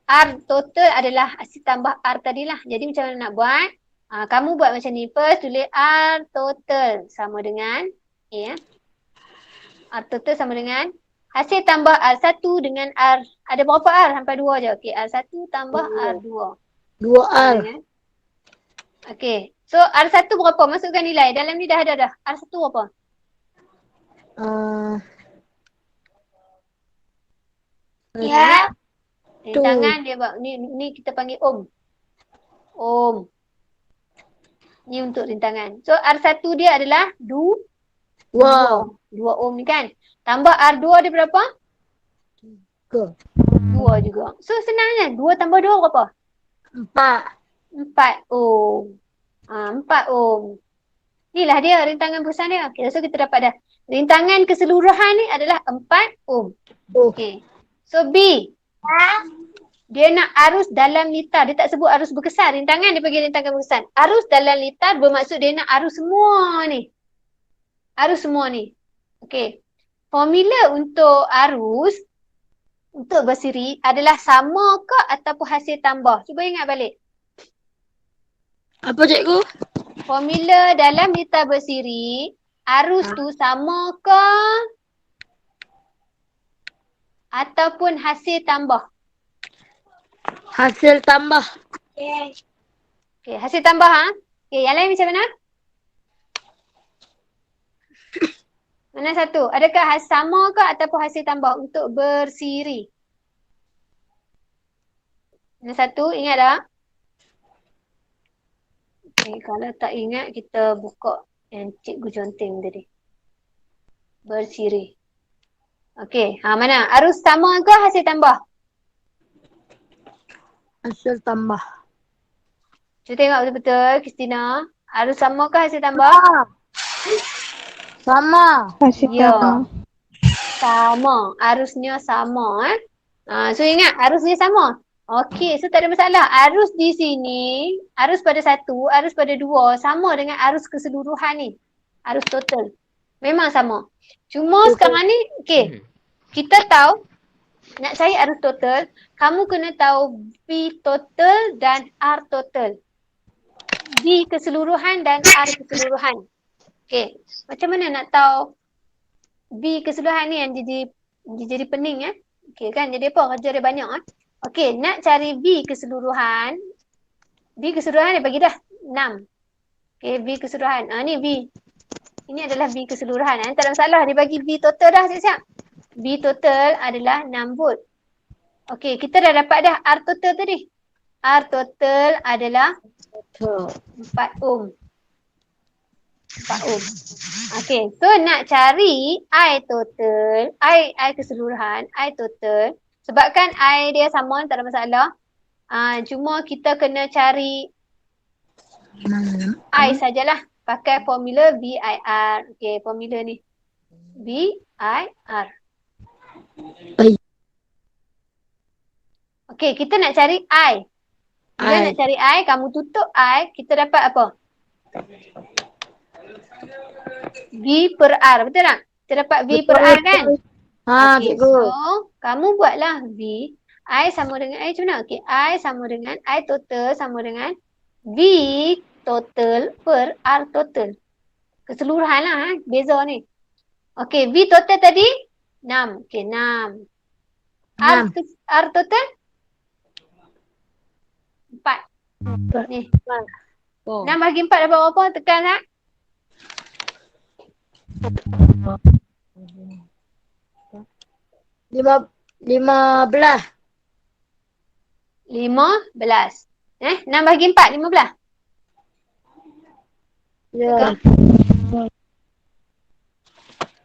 R total adalah asyik tambah R tadilah. Jadi macam mana nak buat? Kamu buat macam ni. First tulis R total sama dengan R total sama dengan hasil tambah R1 dengan R. Ada berapa R? Sampai 2 je. Okey, R1 tambah R2. 2R. Dengan. Okey. So R1 berapa? Masukkan nilai. Dalam ni dah ada dah. R1 berapa? Ya. Rintangan dia buat. Ni kita panggil ohm. Ohm. Ni untuk rintangan. So R1 dia adalah 2 ohm ni kan. Tambah R2 dia berapa? 2 juga. So senang kan? 2 tambah 2 berapa? 4 ohm. 4 ohm. Inilah dia rintangan perusahaan dia. Okay, so kita dapat dah. Rintangan keseluruhan ni adalah 4 ohm. Okay. So B. Dia nak arus dalam litar. Dia tak sebut arus berkesan. Rintangan dia panggil rintangan berkesan. Arus dalam litar bermaksud dia nak arus semua ni. Arus semua ni. Okay. Formula untuk arus untuk bersiri adalah sama ke ataupun hasil tambah? Cuba ingat balik. Apa cikgu? Formula dalam litar bersiri, arus tu sama ke ataupun hasil tambah? Hasil tambah. Okay, hasil tambah ha? Okay, yang lain macam mana? Mana satu? Adakah sama ke ataupun hasil tambah untuk bersiri? Mana satu? Ingat tak? Okay, kalau tak ingat, kita buka yang cikgu conteng tadi. Bersiri. Okay, mana? Arus sama ke hasil tambah? Hasil tambah. Cuba tengok betul-betul, Christina. Arus sama ke hasil tambah? Sama. Ya. Sama. Arusnya sama. So ingat, arusnya sama. Okey, so tak ada masalah. Arus di sini, arus pada 1, arus pada 2 sama dengan arus keseluruhan ni. Arus total. Memang sama. Cuma sekarang ni, okey. Kita tahu, nak cari arus total, kamu kena tahu V total dan R total. V keseluruhan dan R keseluruhan. Okey, macam mana nak tahu V keseluruhan ni yang jadi pening ya? Okey kan, jadi apa? Kerja dia banyak Okey, nak cari V keseluruhan. V keseluruhan dia bagi dah 6. Okey, V keseluruhan. Ni V. Ini adalah V keseluruhan. Tak ada masalah, dia bagi V total dah siap-siap. V total adalah 6 volt. Okey, kita dah dapat dah R total tadi. R total adalah 4 ohm. 4 ohm. Okey, so nak cari I total, I keseluruhan, I total. Sebabkan I dia sama, tak ada masalah. Cuma kita kena cari I sajalah. Pakai formula VIR. Okey, formula ni. VIR. Okey, kita nak cari I. Bila nak cari I, kamu tutup I, kita dapat apa? V per R, betul tak? Kita dapat V per R kan? Okay, so kamu buatlah V. I sama dengan I macam mana? Okay, I sama dengan I total sama dengan V total per R total. Keseluruhan lah beza ni. Okay, V total tadi 6. Okay, 6. R total 4. Ni. 6 bagi 4 dapat berapa? Tekan tak? 15. 15. 6 bagi 4, 15. Ya.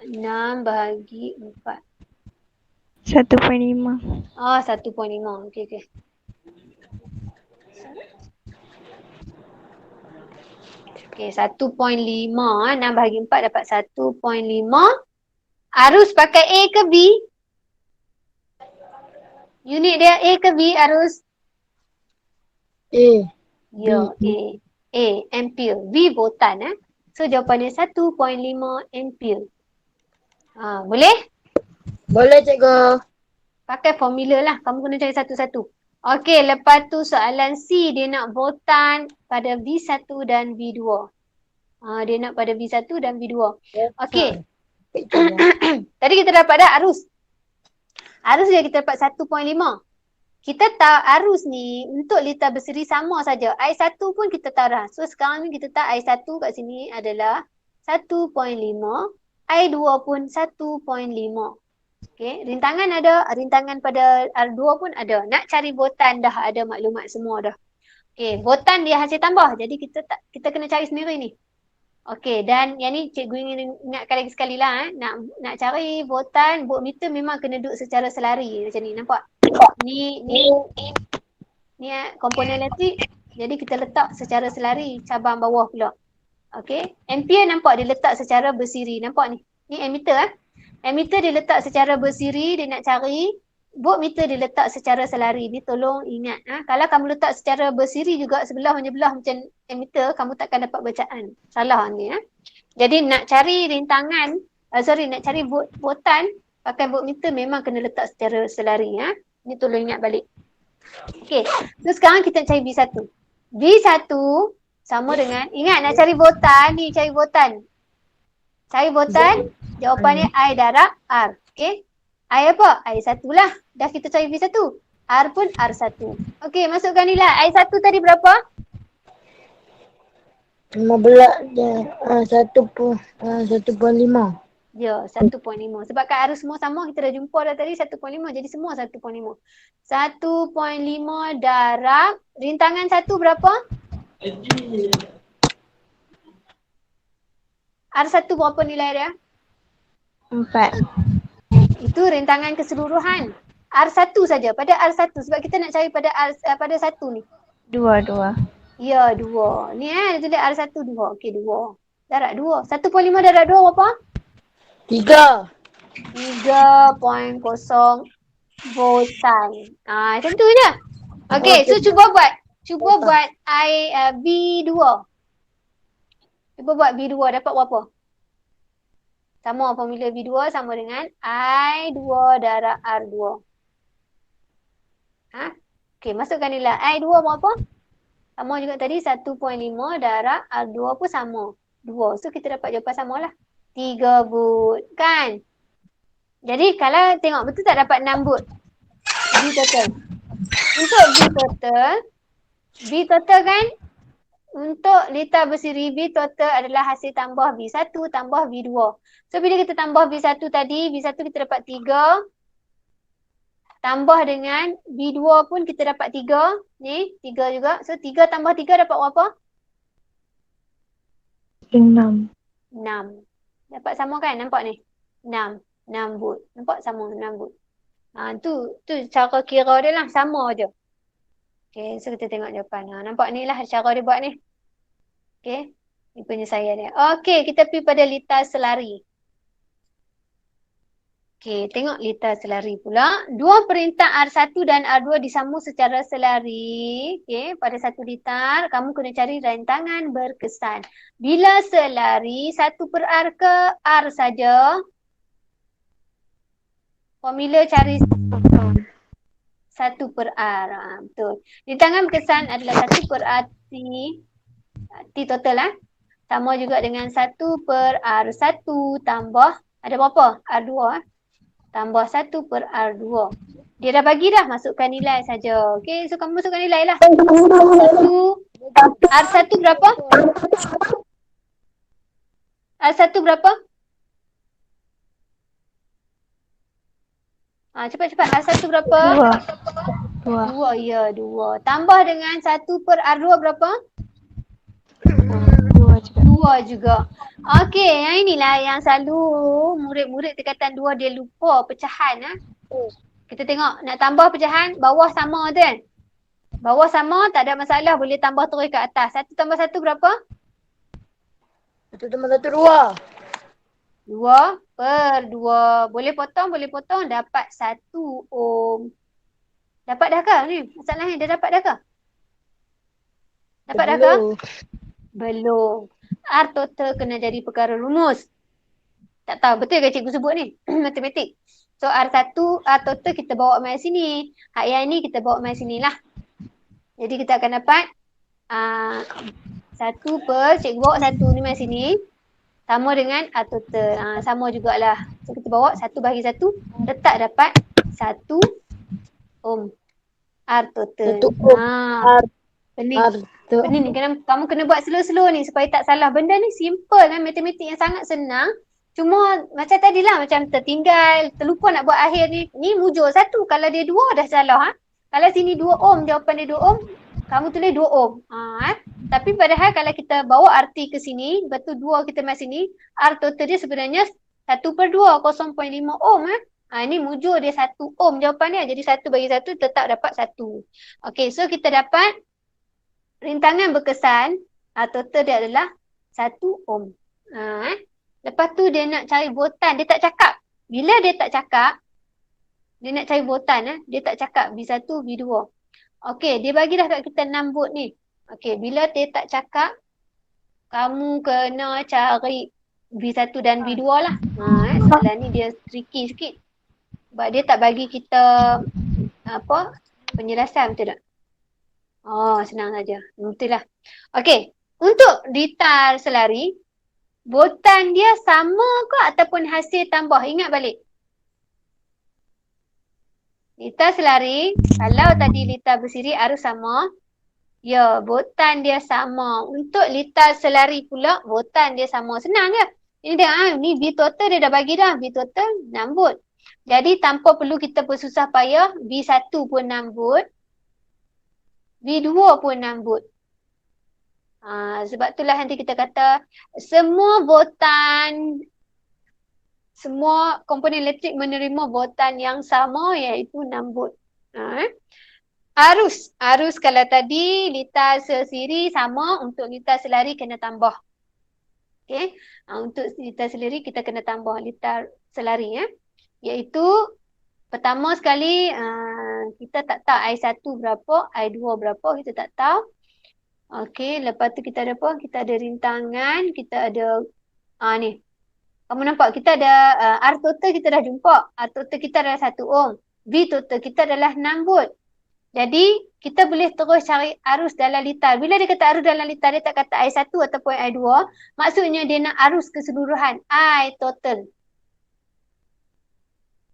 6 bagi 4. 1.5. Oh, 1.5. Okey, okey. Okey, 1.5. 6 bagi 4 dapat 1.5. Arus pakai A ke B? Unit dia A ke B arus? A. Ya, A. A, ampere. V voltan So jawapan dia 1.5 ampere. Boleh? Boleh cikgu. Pakai formula lah. Kamu kena cari satu-satu. Okey, lepas tu soalan C dia nak voltan pada V1 dan V2. Dia nak pada V1 dan V2. Okey. Tadi kita dapat dah arus. Arus dia kita dapat 1.5. kita tahu arus ni untuk liter berseri sama saja. I1 pun kita tahu dah. So sekarang ni kita tahu I1 kat sini adalah 1.5. I2 pun 1.5. Okey, rintangan ada, rintangan pada R2 pun ada. Nak cari botan dah ada maklumat semua dah. Okey, botan dia hasil tambah. Jadi kita kena cari sendiri ni. Okey, dan yang ni cikgu ingin ingatkan lagi sekali lah. Nak cari botan, voltmeter memang kena duduk secara selari macam ni, nampak? Ni komponen elektrik. Jadi kita letak secara selari cabang bawah pula. Okey, ampere nampak dia letak secara bersiri, nampak ni? Ni ammeter Ammeter dia letak secara bersiri, dia nak cari. Voltmeter dia letak secara selari. Ni tolong ingat. Kalau kamu letak secara bersiri juga sebelah menyebelah macam ammeter, kamu takkan dapat bacaan. Salah ni. Jadi nak cari rintangan, nak cari botan, pakai voltmeter memang kena letak secara selari. Ni tolong ingat balik. Okey, so sekarang kita cari V1. V1 sama dengan, ingat nak cari botan ni, cari botan. Cari botan, jawapannya I darab R. Okey. I apa? I1 lah. Dah kita cari V1. R pun R1. Okey, masukkan nilai. I1 tadi berapa? 15 je. 1.5. Ya, 1.5. Sebab kat arus semua sama, kita dah jumpa dah tadi 1.5. Jadi semua 1.5. 1.5 darab, rintangan 1 berapa? R1 berapa nilai dia? 4. Itu rintangan keseluruhan. R1 saja. Pada R1. Sebab kita nak cari pada 1 ni. 2. Ya, 2. Ni dia tulis R1 2. Okey, 2. Darab 2. 1.5 darab 2 berapa? 3. 3.0 voltan. Macam tu je. Okey, so cuba buat. V2. Cuba buat V2 dapat berapa? Sama formula V2 sama dengan I2 darab R2. Okey, masukkan nilai. I2 berapa? Sama juga tadi 1.5 darab R2 pun sama. 2. So kita dapat jawapan sama lah. 3 volt. Kan? Jadi kalau tengok betul tak dapat 6 volt. V total. Untuk V total kan? Untuk liter bersiri, V total adalah hasil tambah V1 tambah V2. So bila kita tambah V1 tadi, V1 kita dapat 3. Tambah dengan V2 pun kita dapat 3. Ni, 3 juga. So 3 tambah 3 dapat berapa? 6. 6. Dapat sama kan? Nampak ni? 6. 6 volt. Nampak sama 6 volt. Tu cara kira dia lah. Sama je. Okay, so kita tengok jawapan. Nampak ni lah cara dia buat ni. Okay, ni penyelesaian dia. Okay, kita pergi pada liter selari. Okay, tengok liter selari pula. Dua perintah R1 dan R2 disambung secara selari. Okay, pada satu liter, kamu kena cari rintangan berkesan. Bila selari, 1/R ke R saja? Formula cari 1/R. Betul. Rintangan berkesan adalah 1/R T total lah. Sama juga dengan 1/R1 tambah, ada berapa? R2 tambah 1/R2. Dia dah bagi dah, masukkan nilai saja. Okey, so kamu masukkan nilai lah. 1 R1 berapa? R1 berapa? Cepat-cepat. R1 berapa? 2. Ya, 2. Tambah dengan 1/R2 berapa? 2 juga. Okey, yang inilah yang selalu murid-murid tingkatan 2 dia lupa pecahan. Kita tengok nak tambah pecahan, bawah sama tu kan? Bawah sama tak ada masalah, boleh tambah terus ke atas. 1 tambah 1 berapa? 1 tambah 1 2. 2/2. Boleh potong, dapat 1 ohm. Dapat dah ke ni? Masalahnya dah dapat dah ke? Dapat dah ke? Belum. R total kena jadi perkara rumus. Tak tahu betul ke cikgu sebut ni? Matematik. So R1, R total kita bawa mai sini. Hak yang ni kita bawa mai sini lah. Jadi kita akan dapat 1 per, cikgu bawa 1 ni mai sini. Sama dengan R total. Sama jugalah. So kita bawa 1 bahagi 1. Letak dapat 1 ohm. R total. Untuk O. R. Pening. R. Pening ni. Kamu kena buat slow-slow ni supaya tak salah. Benda ni simple kan. Matematik yang sangat senang. Cuma macam tadilah macam tertinggal, terlupa nak buat akhir ni. Ni mujur satu. Kalau dia 2 dah salah. Kalau sini 2 ohm, jawapan dia 2 ohm, kamu tulis 2 ohm. Tapi padahal kalau kita bawa arti ke sini, lepas tu 2 kita masih sini, R total dia sebenarnya 1/2, 0.5 ohm. Ini mujur dia 1 ohm jawapan dia. Jadi 1 bagi 1 tetap dapat 1. Okey, so kita dapat rintangan berkesan, total dia adalah 1 ohm. Lepas tu dia nak cari voltan, dia tak cakap. Bila dia tak cakap, dia nak cari voltan, dia tak cakap V1, V2. Okey, dia bagi dah kat kita 6 volt ni. Okey, bila dia tak cakap, kamu kena cari V1 dan V2 lah. Soalan ni dia tricky sikit. Sebab dia tak bagi kita penjelasan, betul tak? Senang saja. Betul lah. Okey, untuk litar selari, voltan dia sama ke ataupun hasil tambah? Ingat balik. Litar selari, kalau tadi litar bersiri arus sama, ya, voltan dia sama. Untuk litar selari pula, voltan dia sama. Senang je. Ini dia, ni V total dia dah bagi dah. V total 6 volt. Jadi tanpa perlu kita bersusah payah, V1 pun 6 volt. V2 pun 6 volt. Sebab itulah nanti kita kata semua voltan, semua komponen elektrik menerima voltan yang sama iaitu 6 volt. Arus kalau tadi litar sesiri sama, untuk litar selari kena tambah. Okey. Untuk litar selari kita kena tambah litar selari iaitu pertama sekali kita tak tahu I1 berapa, I2 berapa, kita tak tahu. Okey, lepas tu kita ada apa? Kita ada rintangan, kita ada ni. Kamu nampak kita ada R total kita dah jumpa. R total kita adalah 1 ohm. V total kita adalah 6 volt. Jadi kita boleh terus cari arus dalam litar. Bila dia kata arus dalam litar, dia tak kata I1 ataupun I2. Maksudnya dia nak arus keseluruhan. I total.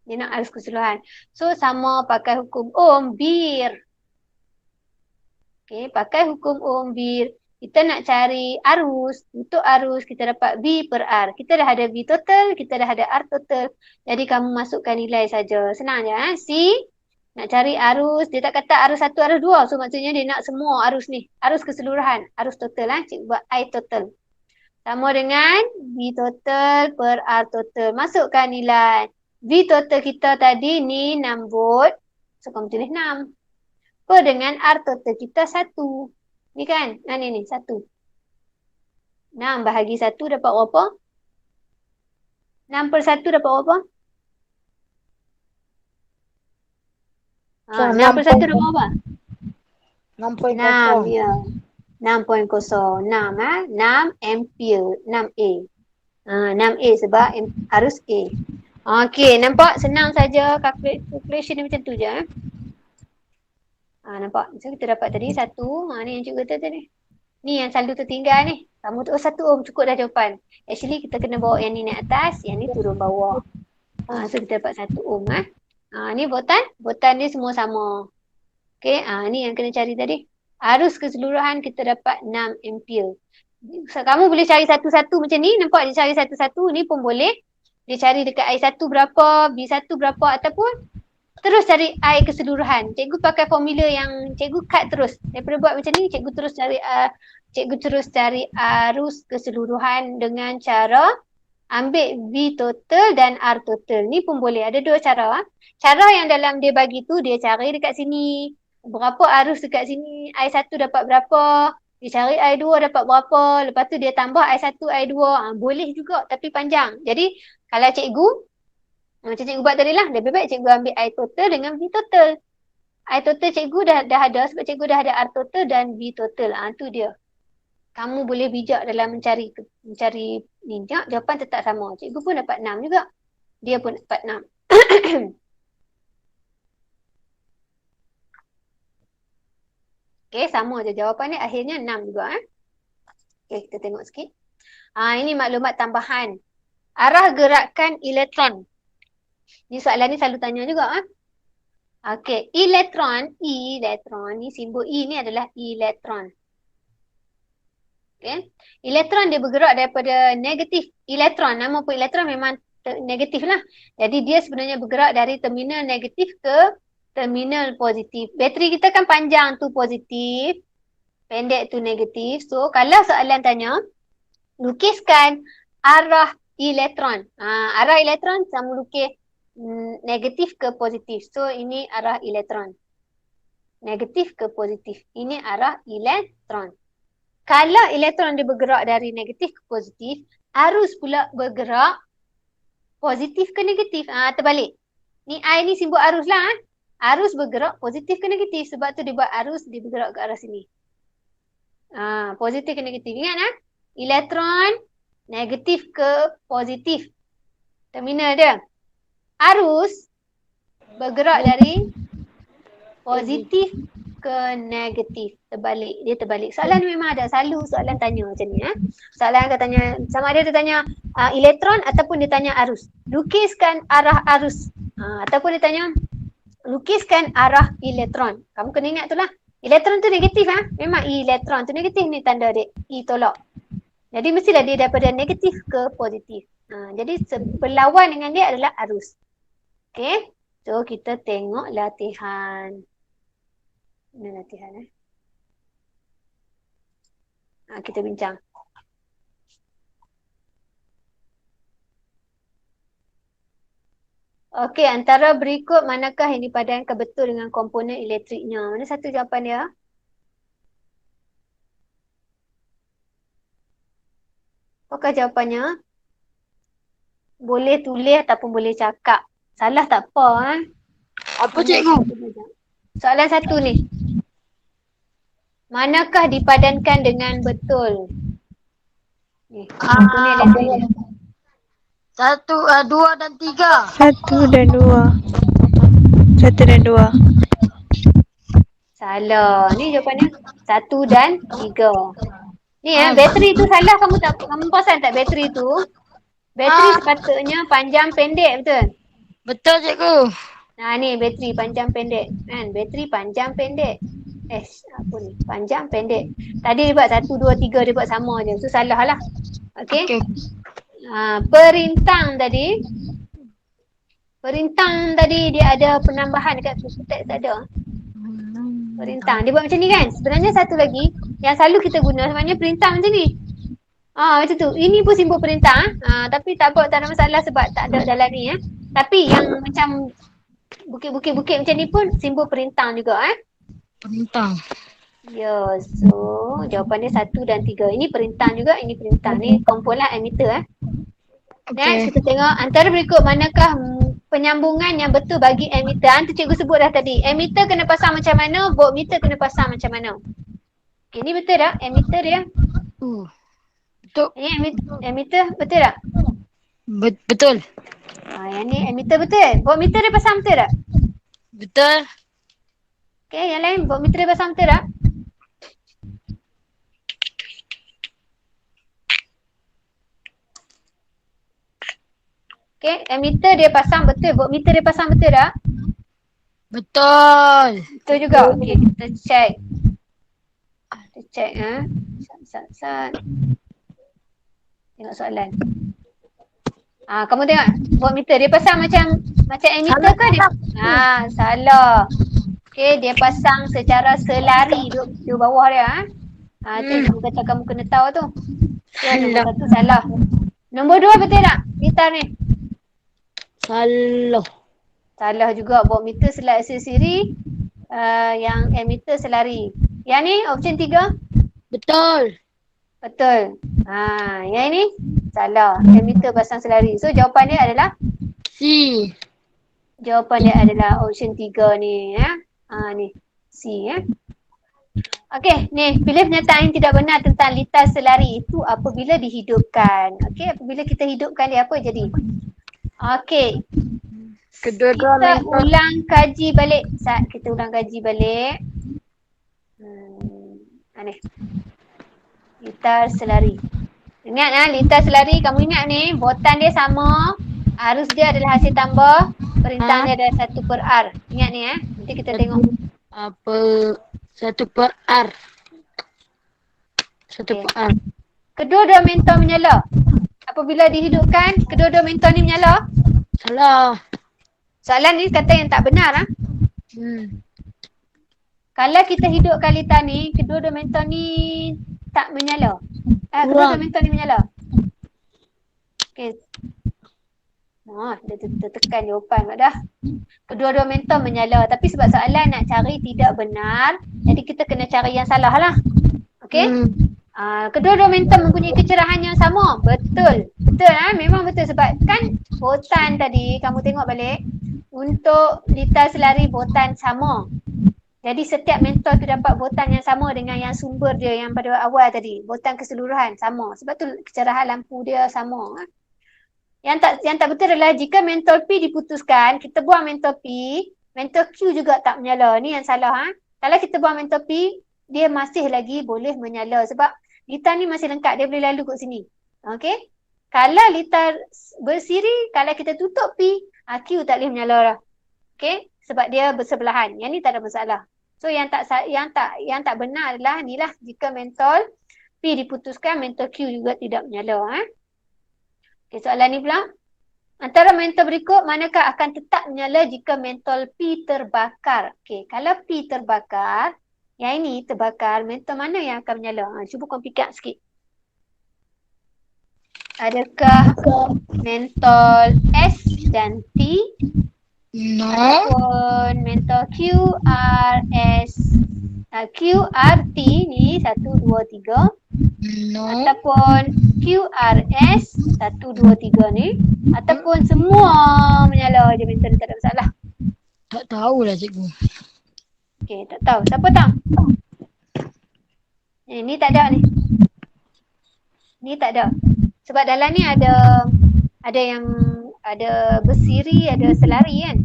Dia nak arus keseluruhan. So sama pakai hukum Ohm, bir. Okey, pakai hukum Ohm, bir. Kita nak cari arus. Untuk arus kita dapat V per R. Kita dah ada V total, kita dah ada R total. Jadi kamu masukkan nilai saja. Senang je. C. Nak cari arus. Dia tak kata arus 1, arus 2. So maksudnya dia nak semua arus ni. Arus keseluruhan. Arus total. Cikgu buat I total. Sama dengan V total per R total. Masukkan nilai. V total kita tadi ni 6 volt. So kamu tulis 6. Per dengan R total kita 1. Ni kan? Ni 1. 6 bahagi 1 dapat berapa? 6 per 1 dapat berapa? 6 per 1 dapat berapa? 6.0. 6, ya. 6.0. 6 ampere. 6A. 6A sebab arus A. Okey, nampak? Senang saja calculation ni macam tu je. Nampak? So kita dapat tadi 1. Ni yang cikgu kata tadi. Ni yang selalu tertinggal ni. Kamu tu 1 ohm cukup dah jawapan. Actually kita kena bawa yang ni naik atas, yang ni turun bawah. So kita dapat 1 ohm. Ni voltan. Voltan dia semua sama. Okey, ni yang kena cari tadi. Arus keseluruhan kita dapat 6 ampere. So, kamu boleh cari satu-satu macam ni. Nampak dia cari satu-satu. Ni pun boleh. Dia cari dekat I1 berapa, B1 berapa ataupun terus cari I keseluruhan. Cikgu pakai formula yang cikgu cut terus. Daripada buat macam ni, cikgu terus cari arus keseluruhan dengan cara ambil V total dan R total. Ni pun boleh. Ada 2 cara. Cara yang dalam dia bagi tu, dia cari dekat sini. Berapa arus dekat sini. I1 dapat berapa. Dia cari I2 dapat berapa. Lepas tu dia tambah I1, I2. Boleh juga tapi panjang. Jadi kalau cikgu, macam cikgu buat tadi lah. Lebih baik cikgu ambil I total dengan V total. I total cikgu dah ada sebab cikgu dah ada R total dan V total. Tu dia. Kamu boleh bijak dalam mencari ni. Jawapan tetap sama. Cikgu pun dapat 6 juga. Dia pun dapat 6. Okey, sama je. Jawapan ni akhirnya 6 juga. Okey, kita tengok sikit. Ini maklumat tambahan. Arah gerakan elektron. Ni soalan ni selalu tanya juga. Okey, elektron ni simbol E ni adalah elektron. Okey. Elektron dia bergerak daripada negatif. Elektron, nama pun elektron memang negatif lah. Jadi dia sebenarnya bergerak dari terminal negatif ke terminal positif. Bateri kita kan panjang tu positif, pendek tu negatif. So kalau soalan tanya, lukiskan arah elektron. Arah elektron sama lukis negatif ke positif. So ini arah elektron. Negatif ke positif. Ini arah elektron. Kalau elektron dia bergerak dari negatif ke positif, arus pula bergerak positif ke negatif. Terbalik. Ni I ni simbol arus lah. Arus bergerak positif ke negatif. Sebab tu dia buat arus dia bergerak ke arah sini. Positif ke negatif. Ingat lah. Elektron negatif ke positif. Terminal dia. Arus bergerak dari positif ke negatif. Terbalik. Dia terbalik. Soalan ni memang ada. Selalu soalan tanya macam ni. Soalan akan tanya, sama ada dia tanya elektron ataupun dia tanya arus. Lukiskan arah arus. Ataupun dia tanya lukiskan arah elektron. Kamu kena ingat tu lah. Elektron tu negatif. Memang elektron tu negatif ni tanda dia. E tolak. Jadi mestilah dia daripada negatif ke positif. Jadi berlawan dengan dia adalah arus. Okay. So kita tengok latihan. Mana latihan kita bincang. Okey, antara berikut manakah yang dipadankan betul dengan komponen elektriknya? Mana satu jawapan dia? Apakah jawapannya? Boleh tulis ataupun boleh cakap. Salah tak apa. Apa cikgu? Soalan satu ni. Manakah dipadankan dengan betul? Ni, komponen elektrik. 1, 2 dan 3. 1 dan 2. 1 dan 2. Salah. Ni jawapannya 1 dan 3. Ni bateri tu salah. Kamu perasan tak bateri tu? Bateri sepatutnya panjang pendek, betul? Betul cikgu. Ni bateri panjang pendek. Kan? Bateri panjang pendek. Apa ni? Panjang pendek. Tadi dia buat 1, 2, 3 dia buat sama je. So salah lah. Okey. Perintang tadi. Perintang tadi dia ada penambahan dekat teks tak ada. Perintang. Dia buat macam ni kan? Sebenarnya satu lagi yang selalu kita guna sebenarnya perintang macam ni. Macam tu. Ini pun simbol perintah. Tapi tak ada masalah sebab tak ada dalam ni. Tapi yang macam bukit-bukit macam ni pun simbol perintang juga. Perintang. Ya, so jawapan dia 1 dan 3. Ini perintang juga, ini perintang. Ni komponen emitter. Next, kita tengok antara berikut manakah penyambungan yang betul bagi emitter. Tu cikgu sebut dah tadi. Emitter kena pasang macam mana, voltmeter kena pasang macam mana. Okay, ni betul tak? Emitter dia. Betul. Ini emitter betul tak? Betul. Yang ni emitter betul. Voltmeter dia pasang betul tak? Betul. Okay, yang lain voltmeter dia pasang betul tak? Okay, emitter dia pasang betul. Voltmeter dia pasang betul tak? Betul. Betul juga. Okay, kita check. Kita check. Sat. Tengok soalan. Kamu tengok. Voltmeter dia pasang macam emitter ke dia? Salah. Okay, dia pasang secara selari di bawah dia. Tu yang kata kamu kena tahu tu. So, nombor 1 salah. Nombor 2 betul tak? Litar ni. Salah juga. Voltmeter siri. Yang emitter selari. Yang ni option 3? Betul. Betul. Yang ini salah. Emitter pasang selari. So jawapan dia adalah C. Jawapan dia adalah option 3 ni. Ni C. Okey, ni pilih pernyataan yang tidak benar tentang litar selari itu apabila dihidupkan. Okey, apabila kita hidupkan dia apa jadi? Okey. Kita ulang kaji balik. Kita ulang kaji balik. Ni. Litar selari. Ingat litar selari kamu ingat ni, voltan dia sama, arus dia adalah hasil tambah Perintah dia ada 1/R. Ingat ni nanti kita tengok. Apa 1/R. 1 Okey. per R. Kedua-dua mentor menyala. Apabila dihidupkan, kedua-dua mentor ni menyala. Salah. Soalan ni kata yang tak benar. Kalau kita hidupkan lita ni, kedua-dua mentor ni tak menyala. Kedua-dua mentor ni menyala. Okey. Dia tekan jawapan mak dah. Kedua-dua mentor menyala. Tapi sebab soalan nak cari tidak benar, jadi kita kena cari yang salah lah. Okey? Kedua-dua mentor mempunyai kecerahan yang sama. Betul. Betul memang betul sebab kan botan tadi kamu tengok balik untuk lita selari botan sama. Jadi setiap mentor tu dapat botan yang sama dengan yang sumber dia yang pada awal tadi. Botan keseluruhan sama. Sebab tu kecerahan lampu dia sama. Yang tak betul adalah jika mentor P diputuskan, kita buang mentor P, mentor Q juga tak menyala. Ni yang salah. Kalau kita buang mentor P, dia masih lagi boleh menyala sebab lita ni masih lengkap, dia boleh lalu kat sini. Okey? Kalau lita bersiri, kalau kita tutup P, Q tak boleh menyala dah. Okey? Sebab dia bersebelahan. Yang ni tak ada masalah. So yang tak benar adalah ni lah, jika mentol P diputuskan, mentol Q juga tidak menyala. Okey, soalan ni pula. Antara mentol berikut, manakah akan tetap menyala jika mentol P terbakar? Okey, kalau P terbakar, yang ini terbakar, mentol mana yang akan menyala? Cuba kau fikir sikit. Adakah mentol S dan T? No. Ataupun mentol Q, R, S, Q, R, T ni 1, 2, 3. No. Ataupun Q, R, S 1, 2, 3 ni. Ataupun semua menyala je mentol, tak ada masalah. Tak tahulah cikgu. Okey, tak tahu. Siapa tahu? Ni tak ada ni. Ni tak ada. Sebab dalam ni ada yang ada bersiri, ada selari kan.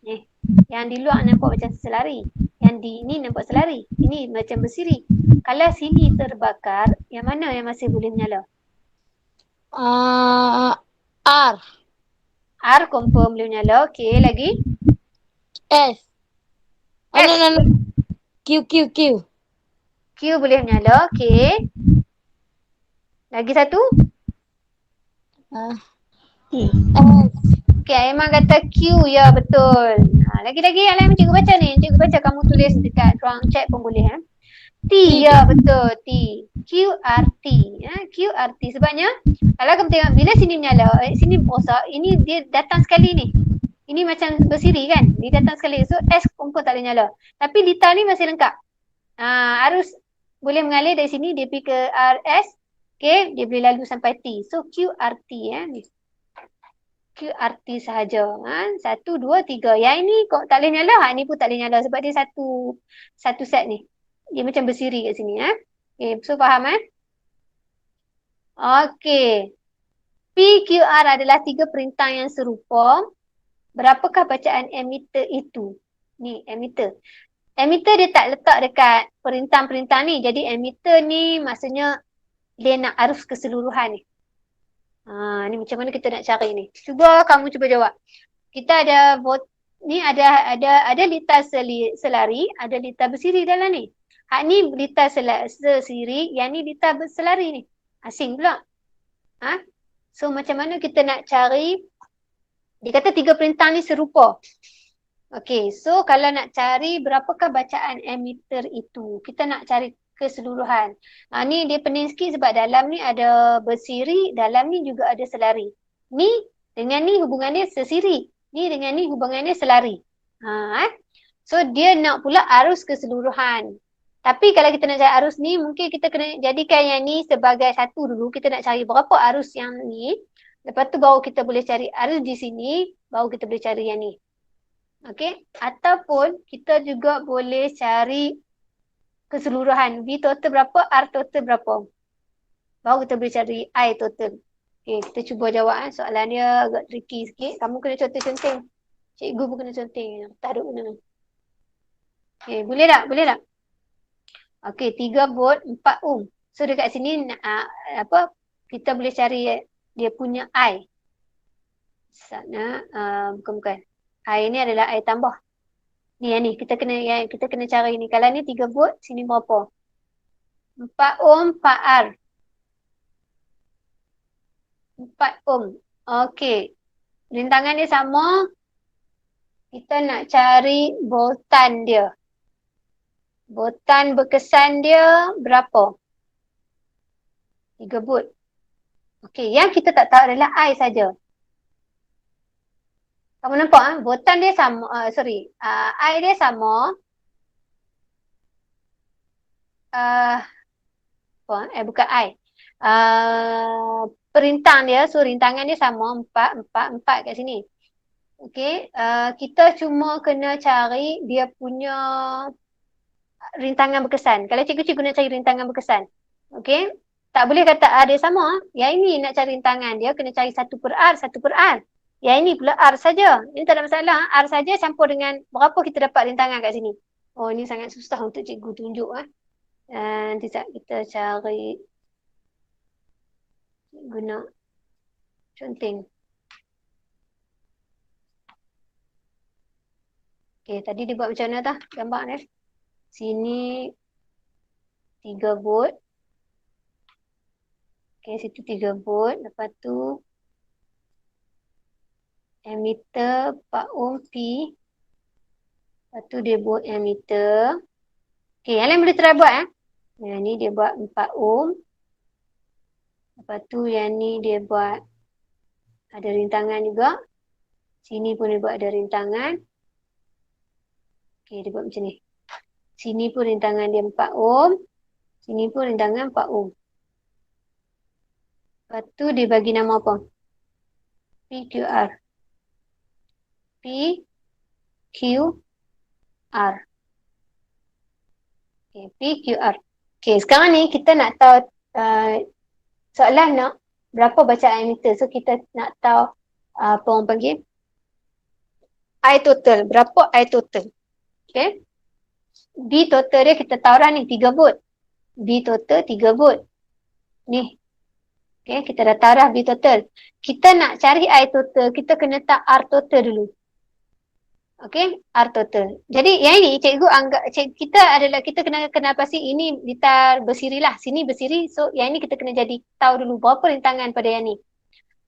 Ni. Yang di luar nampak macam selari. Yang di ni nampak selari. Ini macam bersiri. Kalau sini terbakar, yang mana yang masih boleh menyala? R. R confirm boleh menyala. Okey, lagi? S. S. No. Q. Q boleh menyala. Okey. Lagi satu? S. Okey, Aiman kata Q. Ya, betul. Lagi-lagi yang lain cikgu baca ni. Cikgu baca, kamu tulis dekat ruang chat pun boleh. T, ya betul. T. QRT. QRT. Sebabnya, kalau kamu tengok bila sini menyala, sini rosak, ini dia datang sekali ni. Ini macam bersiri kan? Dia datang sekali. So, S confirm tak boleh nyala. Tapi lita ni masih lengkap. Arus boleh mengalir dari sini, dia pergi ke RS. Okay, dia boleh lalu sampai T. So, QRT ni. QRT sahaja. 1, 2, 3. Yang ini kok tak boleh nyala, ni pun tak boleh nyala sebab dia satu set ni. Dia macam bersiri kat sini. Okay, so faham Okay. PQR adalah 3 perintah yang serupa. Berapakah bacaan emitter itu? Ni, emitter. Emitter dia tak letak dekat perintah-perintah ni. Jadi emitter ni maksudnya dia nak arus keseluruhan ni. Ni macam mana kita nak cari ni? Kamu cuba jawab. Kita ada ni ada lita selari, ada lita bersiri dalam ni. Hak ni lita sesiri, yang ni lita berselari ni. Asing pula. So macam mana kita nak cari? Dia kata 3 perintah ni serupa. Okey, so kalau nak cari berapakah bacaan emitter itu, kita nak cari keseluruhan. Ni dia pening sikit sebab dalam ni ada bersiri, dalam ni juga ada selari. Ni dengan ni hubungan dia sesiri. Ni dengan ni hubungan dia selari. So dia nak pula arus keseluruhan. Tapi kalau kita nak cari arus ni, mungkin kita kena jadikan yang ni sebagai satu dulu. Kita nak cari berapa arus yang ni. Lepas tu baru kita boleh cari arus di sini. Baru kita boleh cari yang ni. Okey. Ataupun kita juga boleh cari keseluruhan. V total berapa, R total berapa. Baru kita boleh cari I total. Okey, kita cuba jawab. Soalan dia agak tricky sikit. Kamu kena conteng-conteng. Cikgu pun kena conteng. Tak ada guna. Okey, boleh tak? Boleh tak? Okey, 3 volt, 4 ohm. So dekat sini kita boleh cari dia punya I. Sana bukan. I ni adalah I tambah. Ni yang ni, kita kena cari ni. Kalau ni 3 volt, sini berapa? 4 ohm per R. 4 ohm. Okey. Rintangan dia sama. Kita nak cari voltan dia. Voltan berkesan dia berapa? 3 volt. Okey, yang kita tak tahu adalah I saja. Kamu nampak voltan dia sama, I dia sama. Bukan I. Perintang dia, so rintangan dia sama 4 kat sini. Okey, kita cuma kena cari dia punya rintangan berkesan. Kalau cikgu nak cari rintangan berkesan. Okey, tak boleh kata R dia sama. Yang ini nak cari rintangan dia, kena cari 1 per R, 1 per R. Yang ini pula R saja. Ini tak ada masalah. R saja campur dengan berapa kita dapat rintangan kat sini. Oh, ini sangat susah untuk cikgu tunjuk. Nanti kita cari. Guna conteng. Okey, tadi dia buat macam mana tah? Gambar ni. Sini 3 volt. Okey, situ 3 volt. Lepas tu ammeter 4 ohm P. Lepas tu dia buat ammeter. Okey, yang lain boleh try buat. Yang ni dia buat 4 ohm. Lepas tu yang ni dia buat ada rintangan juga. Sini pun dia buat ada rintangan. Okey, dia buat macam ni. Sini pun rintangan dia 4 ohm. Sini pun rintangan 4 ohm. Lepas tu dia bagi nama apa? PQR. PQR. Okay, PQR. Okay, sekarang ni kita nak tahu soalan nak berapa bacaan ammeter. So kita nak tahu apa orang panggil I total. Berapa I total. Okay. B total dia kita tahu dah ni 3 volt. B total 3 volt. Ni. Okay, kita dah tahu dah B total. Kita nak cari I total, kita kena tahu R total dulu. Okay, R total. Jadi yang ini cikgu anggap, kita kena pasti ini litar bersiri lah. Sini bersiri, so yang ini kita kena jadi tahu dulu berapa rintangan pada yang ni.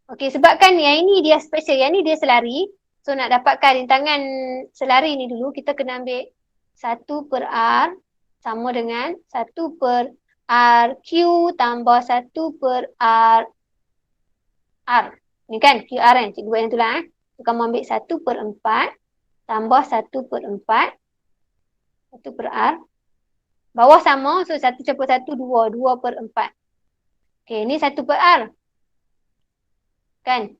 Okay, sebabkan yang ini dia special, yang ni dia selari. So nak dapatkan rintangan selari ni dulu, kita kena ambil 1 per R sama dengan 1 per RQ tambah 1 per R. Ni kan QR kan, cikgu buat yang tu lah. So kamu ambil 1 per 4 tambah 1 per 4. 1 per R. Bawah sama, so 1 campur 1, 2. 2 per 4. Okay, ni 1 per R. Kan?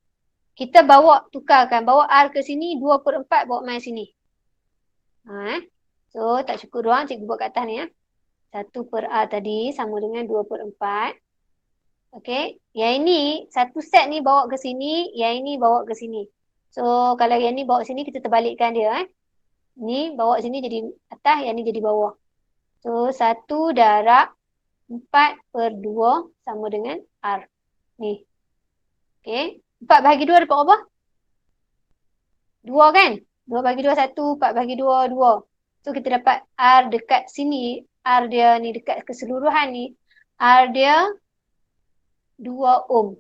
Kita tukarkan. Bawa R ke sini, 2 per 4 bawa main sini. So, tak cukup doang, cikgu buat kat atas ni. 1 per R tadi sama dengan 2 per 4. Okay, yang ini, satu set ni bawa ke sini, yang ini bawa ke sini. So, kalau yang ni bawa sini, kita terbalikkan dia. Ni bawa sini jadi atas, yang ni jadi bawah. So, 1 darab 4 per 2 sama dengan R. Ni. Okay. 4 bahagi 2 dapat apa? 2 kan? 2 bahagi 2, 1. 4 bahagi 2, 2. So, kita dapat R dekat sini. R dia ni dekat keseluruhan ni. R dia 2 ohm.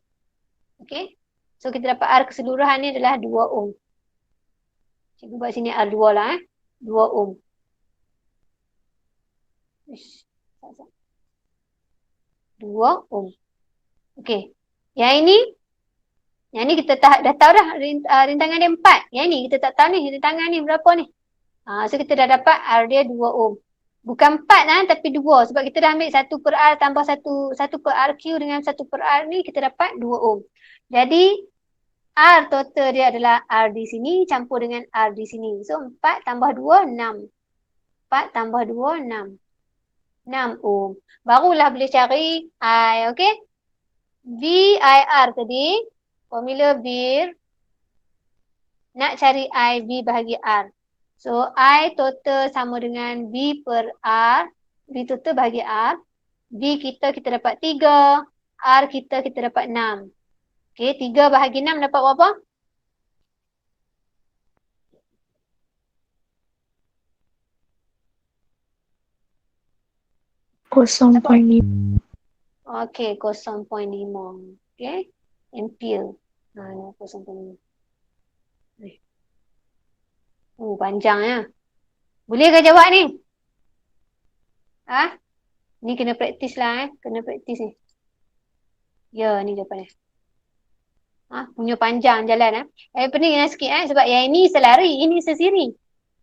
Okay. So, kita dapat R keseluruhan ni adalah 2 ohm. Cikgu buat sini R2 lah. 2 ohm. 2 ohm. Okay. Yang ni kita dah tahu dah rintangan dia 4. Yang ni kita tak tahu ni rintangan ni berapa ni. So kita dah dapat R dia 2 ohm. Bukan 4 lah tapi 2. Sebab kita dah ambil 1 per R tambah 1 per RQ dengan 1 per R ni kita dapat 2 ohm. Jadi R total dia adalah R di sini campur dengan R di sini. So 4 tambah 2, 6. 4 tambah 2, 6. 6 ohm. Barulah boleh cari I. Okay. VIR tadi. Formula BIR. Nak cari I, V bahagi R. So, I total sama dengan V per R. V total bahagi R. V kita dapat 3. R kita dapat 6. Okay, 3 bahagi 6 dapat berapa? 0.5. Okey, 0.5. Okey. Ampere. Ni 0.5. Panjang ya. Boleh ke jawab ni? Ni kena praktis lah Kena praktis ni. Ya, ni jawapannya. Punya panjang jalan pening sikit sebab yang ini selari, ini sesiri.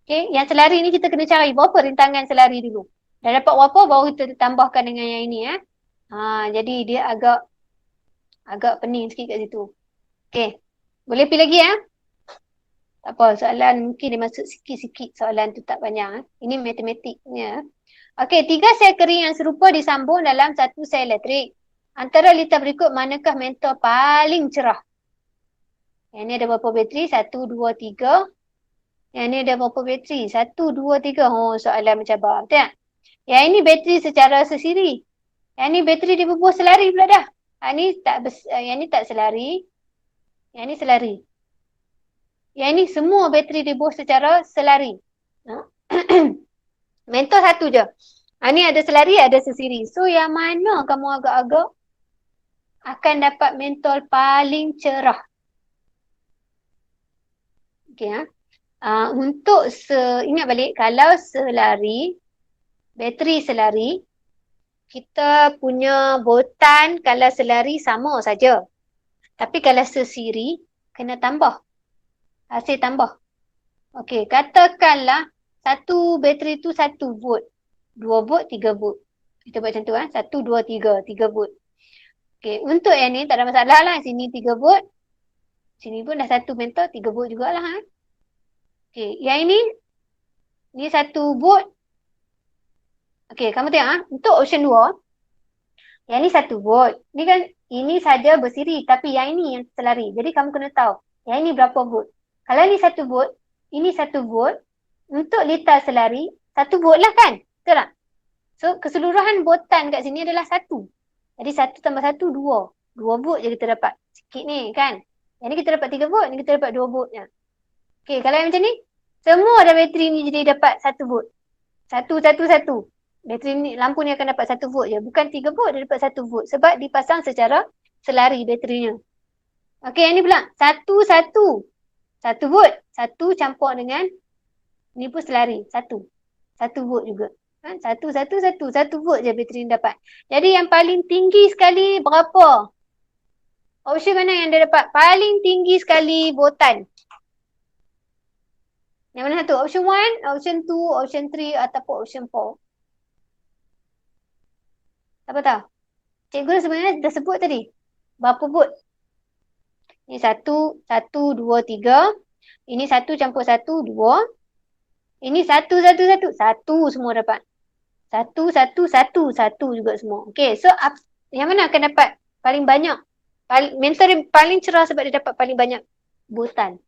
Okey, yang selari ni kita kena cari berapa rintangan selari dulu. Dah dapat berapa baru kita tambahkan dengan yang ini jadi dia agak pening sikit kat situ. Okey. Boleh pergi lagi Tak apa, soalan mungkin dia masuk sikit-sikit, soalan tu tak banyak Ini matematiknya. Okey, 3 sel kering yang serupa disambung dalam satu sel elektrik. Antara litar berikut manakah mentol paling cerah? Yang ni ada berapa bateri? 1, 2, 3. Yang ni ada berapa bateri? 1, 2, 3. Soalan mencabar. Betul tak? Yang ini bateri secara sesiri. Yang ni bateri dia berbuah selari pula dah. Yang ni tak selari. Yang ni selari. Yang ni semua bateri dia berbuah secara selari. Mentol satu je. Ni ada selari, ada sesiri. So yang mana kamu agak-agak akan dapat mentol paling cerah? Okay, untuk ingat balik, kalau selari, bateri selari, kita punya botan kalau selari sama saja. Tapi kalau sesiri, kena tambah. Hasil tambah. Okey, katakanlah satu bateri tu 1 volt. 2 volt, 3 volt. Kita buat macam tu 1, 2, 3. 3 volt. Okey, untuk yang ni tak ada masalah lah. Sini 3 volt. Sini pun dah 1 mentol, 3 volt jugalah Okey, yang ini ni 1 volt. Okey, kamu tengok untuk option 2. Yang ni 1 volt. Ni kan ini saja bersiri tapi yang ini yang selari. Jadi kamu kena tahu yang ini berapa volt. Kalau ni 1 volt, ini 1 volt. Untuk litar selari 1 volt lah kan? Betul tak? So keseluruhan botan kat sini adalah 1. Jadi 1 tambah 1 2. 2 volt je kita dapat. Sikit ni kan? Yang ni kita dapat 3 volt, ni kita dapat 2 volt je. Okey, kalau yang macam ni, semua dah bateri ni jadi dapat 1 volt. 1, 1, 1. Bateri ni, lampu ni akan dapat 1 volt je. Bukan 3 volt, dia dapat 1 volt. Sebab dipasang secara selari baterinya. Okey, yang ni pula. 1, 1. 1 volt. 1 campur dengan, ni pun selari. 1. 1 volt juga. 1, 1, 1. 1 volt je bateri ni dapat. Jadi yang paling tinggi sekali berapa? Option mana yang dia dapat? Paling tinggi sekali botan. Yang mana satu? Option 1, option 2, option 3 ataupun option 4? Apa tahu? Cikgu sebenarnya dah sebut tadi. Berapa volt? Ini 1, 1, 2, 3. Ini 1 campur 1, 2. Ini 1, 1, 1. 1 semua dapat. 1, 1, 1. 1 juga semua. Okey, so yang mana akan dapat paling banyak? Mentol dia paling cerah sebab dia dapat paling banyak botan.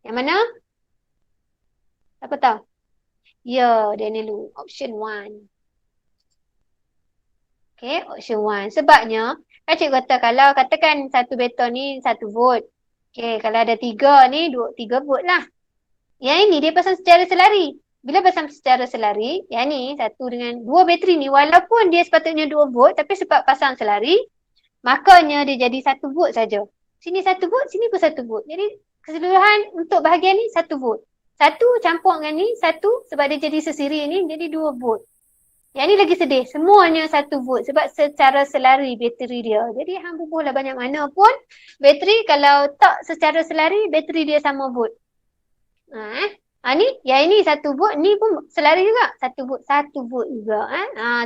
Yang mana? Siapa tahu? Ya, Danielu. Option 1. Okay, option 1. Sebabnya, kan cikgu kata kalau katakan satu beton ni 1 volt. Okay, kalau ada 3 ni 3 volt lah. Yang ini dia pasang secara selari. Bila pasang secara selari, yang ni satu dengan 2 bateri ni walaupun dia sepatutnya 2 volt tapi sebab pasang selari, makanya dia jadi 1 volt saja. Sini 1 volt, sini pun 1 volt. Jadi keseluruhan untuk bahagian ni 1 volt. 1 campur dengan ni 1 sebab dia jadi sesiri ni jadi 2 volt. Yang ni lagi sedih. Semuanya 1 volt sebab secara selari bateri dia. Jadi hang bubuhlah banyak mana pun bateri kalau tak secara selari bateri dia sama volt. Ni yang ini 1 volt, ni pun selari juga. 1 volt, 1 volt juga.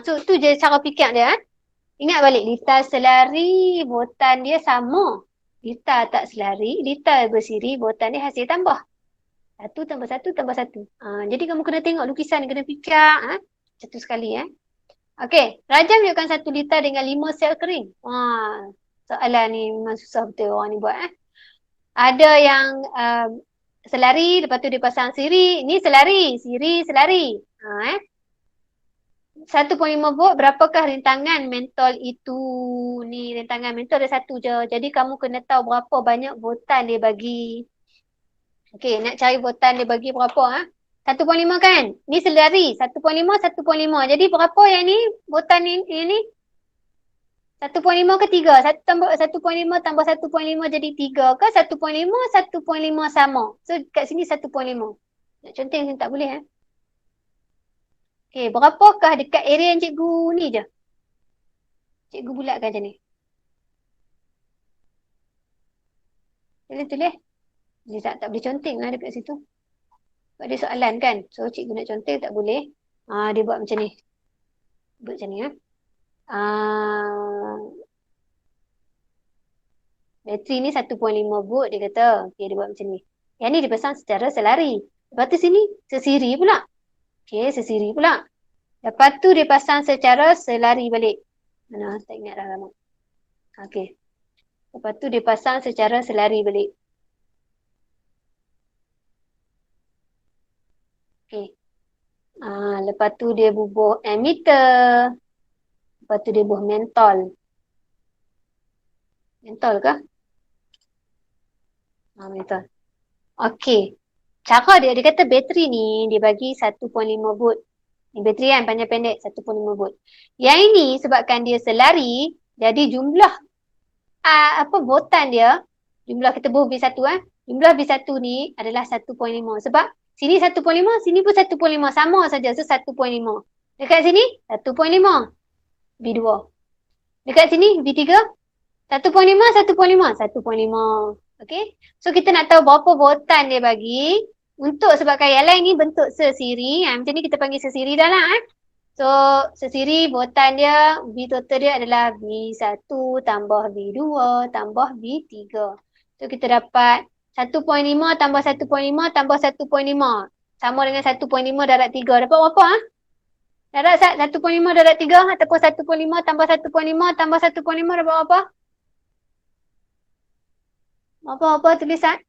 So tu je cara fikir dia. Ingat balik, litar selari, botan dia sama. Litar tak selari, litar bersiri, botan dia hasil tambah. 1 tambah 1 tambah 1. Jadi kamu kena tengok lukisan ni, kena fikir. Satu sekali Okey, rajam menunjukkan 1 litar dengan 5 sel kering. Soalan ni memang susah betul orang ni buat Ada yang selari, lepas tu dia pasang siri. Ni selari, siri, selari. 1.5 volt, berapakah rintangan mentol itu? Ni rintangan mentol ada 1 je. Jadi kamu kena tahu berapa banyak botan dia bagi. Okey, nak cari botan dia bagi berapa 1.5 kan? Ni selari. 1.5, 1.5. Jadi berapa yang ni? Botan ni? 1.5 ke 3? 1.5 tambah 1.5 jadi 3 ke 1.5, 1.5 sama. So kat sini 1.5. Nak conteng sini tak boleh Okay, berapakah dekat area yang cikgu ni je? Cikgu bulatkan macam ni. Tulis. Dia tak boleh conteng lah dekat situ. Sebab dia soalan kan. So cikgu nak conteng tak boleh. Dia buat macam ni. Buat macam ni bateri ni 1.5 volt dia kata. Okay, dia buat macam ni. Yang ni dipasang secara selari. Lepas tu sini sesiri pula. Okay, sesiri pula. Lepas tu dia pasang secara selari balik. Mana? Tak ingat dah lama. Okay. Lepas tu dia pasang secara selari balik. Okay. Lepas tu dia bubuh emitter. Lepas tu dia bubuh mentol. Mentol ke? Mentol. Okay. Cara dia kata bateri ni dia bagi 1.5 volt. Ni bateri kan panjang pendek 1.5 volt. Yang ini sebabkan dia selari, jadi jumlah voltan dia, jumlah kita bubuh V1 jumlah V1 ni adalah 1.5. Sebab sini 1.5, sini pun 1.5 sama saja. So 1.5. Dekat sini 1.5 V2. Dekat sini V3 1.5 1.5 1.5. Okay. So kita nak tahu berapa voltan dia bagi. Untuk sebabkan yang lain ni bentuk sesiri. Macam ni kita panggil sesiri dah lah. So sesiri voltan dia, V total dia adalah V1 tambah V2 tambah V3. So kita dapat 1.5 tambah 1.5 tambah 1.5. Sama dengan 1.5 darab 3. Dapat berapa? Darab 1.5 darab 3 ataupun 1.5 tambah 1.5 tambah 1.5 dapat berapa? Apa tulisan?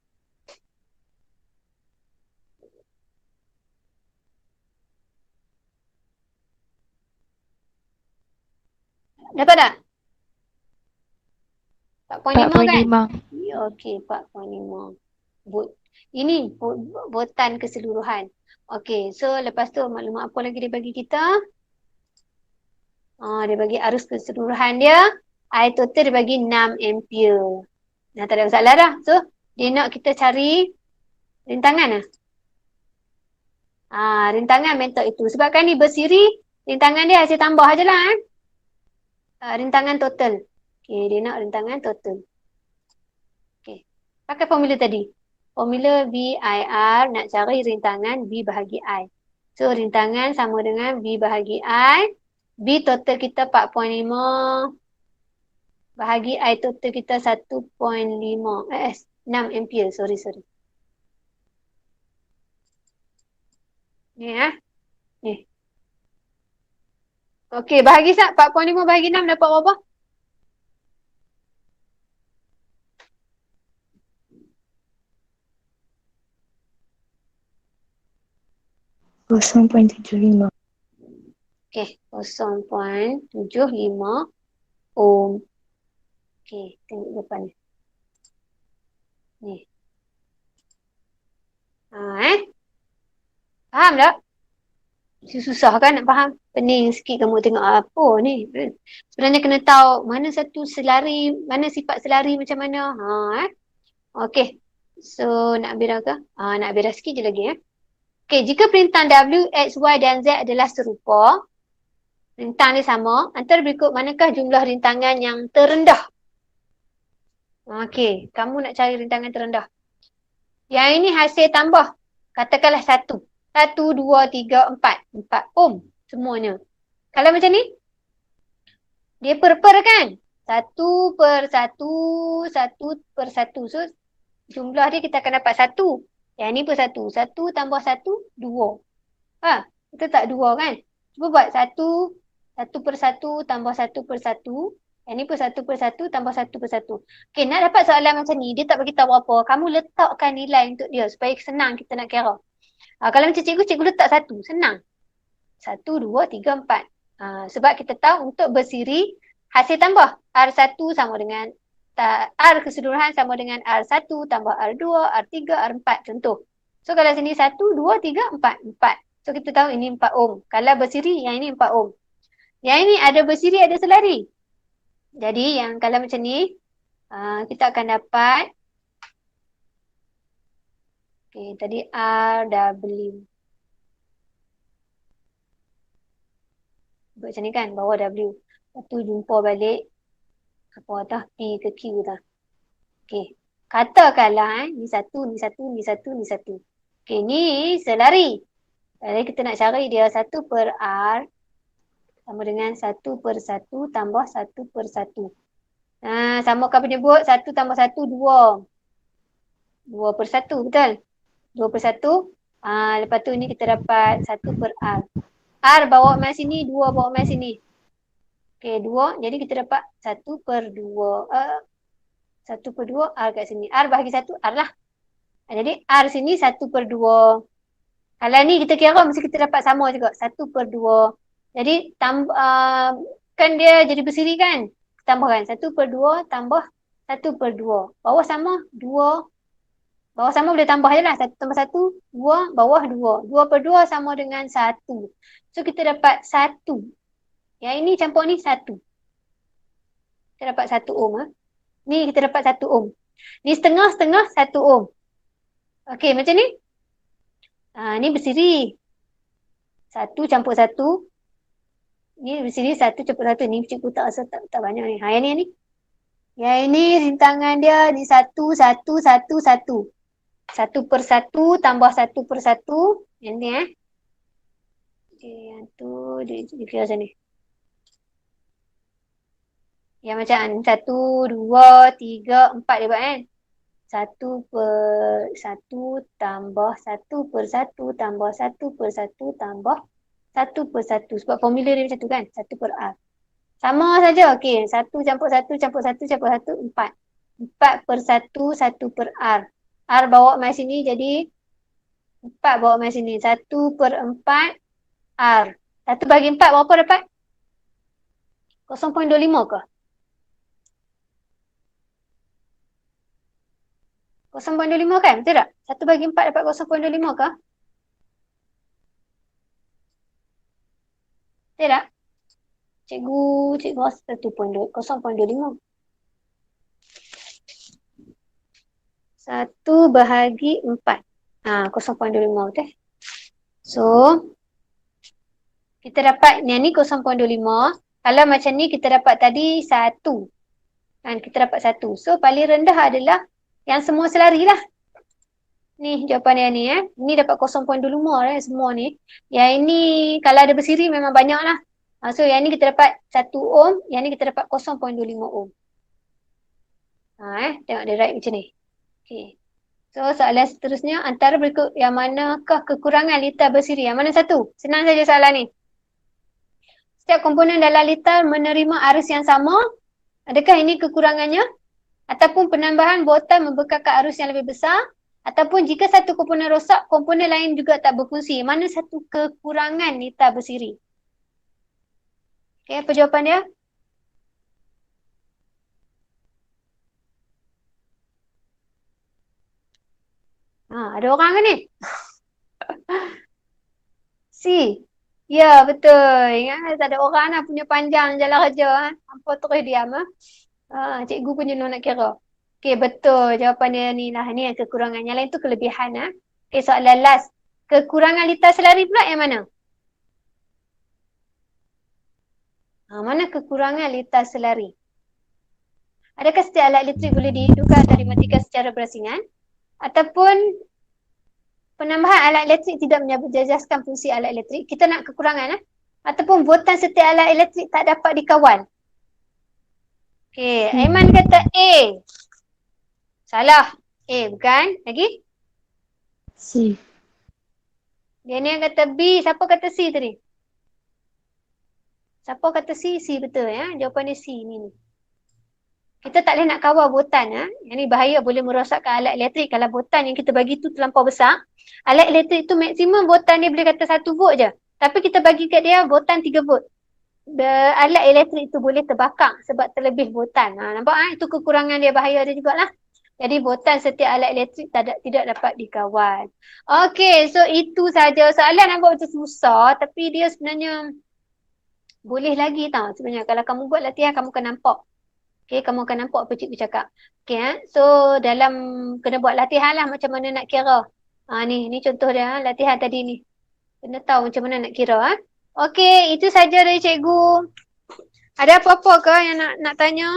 Dapat tak? 4.5 kan? Okey, 4.5 volt. Ini voltan keseluruhan. Okey, so lepas tu maklumat apa lagi dia bagi kita? Dia bagi arus keseluruhan dia. I total dia bagi 6 ampere. Nah, tak ada masalah dah. So, dia nak kita cari rintangan rintangan metod itu. Sebab kan ni bersiri, rintangan dia hasil tambah je lah. Rintangan total. Okay, dia nak rintangan total. Okay, pakai formula tadi. Formula VIR nak cari rintangan V bahagi I. So, rintangan sama dengan V bahagi I. V total kita 4.5. Bahagi I total kita 1.5. 6 ampere. Sorry. Ni Ni. Okey, bahagi 4.5 bahagi 6 dapat berapa? .75. Okey, 0.75 ohm. Okey, tengok depan ni. Ni. Faham tak? Susah kan nak faham? Pening sikit kamu tengok apa ni. Sebenarnya kena tahu mana satu selari, mana sifat selari macam mana. Okey. So, nak habis dah ke? Nak habis dah sikit je lagi Okey, jika perintah W, X, Y dan Z adalah serupa, rintang dia sama, antara berikut manakah jumlah rintangan yang terendah? Okey, kamu nak cari rintangan terendah. Yang ini hasil tambah. Katakanlah 1. 1, 2, 3, 4. 4 ohm semuanya. Kalau macam ni, dia per kan? 1 per 1, 1 per 1. So, jumlah dia kita akan dapat 1. Yang ni per 1. 1 tambah 1, 2. Kita tak 2 kan? Cuba buat 1 per 1 tambah 1 per 1. Yang ni per 1 per 1 tambah 1 per 1. Okay, nak dapat soalan macam ni, dia tak beritahu apa. Kamu letakkan nilai untuk dia supaya senang kita nak kira. Kalau macam cikgu letak 1. Senang. 1, 2, 3, 4. Sebab kita tahu untuk bersiri, hasil tambah. R1 sama dengan R keseluruhan sama dengan R1 tambah R2, R3, R4 contoh. So kalau sini 1, 2, 3, 4. 4. So kita tahu ini 4 ohm. Kalau bersiri, yang ini 4 ohm. Yang ini ada bersiri, ada selari. Jadi yang kalau macam ni, kita akan dapat, okay, tadi RW. Buat macam ni kan, bawah W. Lepas tu jumpa balik, apa tah, P ke Q tah. Okay. Katakanlah, ni satu, ni satu, ni satu, ni satu. Okay, ni selari. Jadi kita nak cari dia 1 per R sama dengan 1 per 1 tambah 1 per 1. Samakan penyebut 1 tambah 1, 2. 2 per 1, betul? 2 per 1. Lepas tu ni kita dapat 1 per R. R bawa mai sini, 2 bawa mai sini. Okay, 2. Jadi kita dapat 1 per 2. 1 per 2, R kat sini. R bahagi 1, R lah. Jadi R sini 1 per 2. Kalau ni kita kira mesti kita dapat sama juga. 1 per 2. Jadi kan dia jadi bersiri kan? Tambahkan 1 per 2 tambah 1 per 2. Bawah sama 2. Bawah sama boleh tambah je lah. 1 tambah 1, 2. Bawah 2. 2 per 2 sama dengan 1. So kita dapat 1. Yang ini campur ni 1. Kita dapat 1 ohm. Ni kita dapat 1 ohm. Ni setengah-setengah 1 ohm. Okey, macam ni. Ni bersiri. 1 campur 1. Ni bersiri 1 campur 1. Ni cikgu tak rasa tak banyak ni. Yang ni. Yang ini rintangan dia ni 1, 1, 1, 1. 1 per 1 tambah 1 per 1. Yang ni Okay, yang tu dikira macam ni. Yang macam 1, 2, 3, 4 dia buat kan. 1 per 1 tambah 1 per 1 tambah 1 per 1 tambah 1 per 1. Sebab formula dia macam tu kan. 1 per R. Sama saja. Okey. 1 campur 1 campur 1 campur 1, 4. 4 per 1, 1 per R. R bawa mai sini jadi 4 bawa mai sini. 1 per 4 R. 1 bagi 4 berapa dapat? 0.25 ke? 0.25 kan? Betul tak? 1 bagi 4 dapat 0.25 ke? Betul tak? Cikgu rasa 0.25. 1 bahagi 4. 0.25 betul. So, kita dapat yang ni 0.25. Kalau macam ni kita dapat tadi 1. Kan, kita dapat 1. So, paling rendah adalah yang semua selari lah. Ni jawapan dia ni. Ni dapat 0.25 lah semua ni. Yang ini kalau ada bersiri memang banyak lah. So yang ni kita dapat 1 ohm. Yang ni kita dapat 0.25 ohm. Tengok dia write macam ni. Okay. So soalan seterusnya. Antara berikut yang manakah kekurangan litar bersiri? Yang mana satu? Senang saja soalan ni. Setiap komponen dalam litar menerima arus yang sama. Adakah ini kekurangannya? Ataupun penambahan voltan membekalkan arus yang lebih besar, ataupun jika satu komponen rosak, komponen lain juga tak berfungsi. Mana satu kekurangan litar bersiri? Okey, apa jawapan dia? Ada orang ke ni? C. Ya, betul. Ingat tak ada orang lah punya panjang jalan kerja. Hampa terus diam. Cikgu pun jenuh nak kira. Okey, betul. Jawapan dia ni lah. Ni yang kekurangan. Yang lain tu kelebihan. Okey, soalan last. Kekurangan litar selari pula yang mana? Mana kekurangan litar selari? Adakah setiap alat elektrik boleh dihidupkan atau dimatikan secara berasingan? Ataupun penambahan alat elektrik tidak menjejaskan fungsi alat elektrik? Kita nak kekurangan. Ataupun voltan setiap alat elektrik tak dapat dikawal? Okey, Aiman kata A. Salah. A bukan. Lagi? C. Dia ni yang kata B. Siapa kata C tadi? Siapa kata C? C betul ya. Jawapan dia C ni. Kita tak boleh nak kawal voltan. Yang ni bahaya, boleh merosakkan alat elektrik. Kalau voltan yang kita bagi tu terlampau besar, alat elektrik tu maksimum voltan dia boleh kata 1 volt je. Tapi kita bagi kat dia voltan 3 volt. Alat elektrik tu boleh terbakar sebab terlebih voltan. Nampak itu kekurangan dia, bahaya dia jugalah. Jadi botan setiap alat elektrik tidak dapat dikawal. Okey, so itu saja. Soalan nampak macam susah tapi dia sebenarnya boleh lagi tau sebenarnya. Kalau kamu buat latihan kamu akan nampak. Okey, kamu akan nampak apa cikgu cakap. Okey, so dalam kena buat latihan lah macam mana nak kira. Ni contoh dia latihan tadi ni. Kena tahu macam mana nak kira. Okey, itu saja dari cikgu. Ada apa-apa ke yang nak tanya?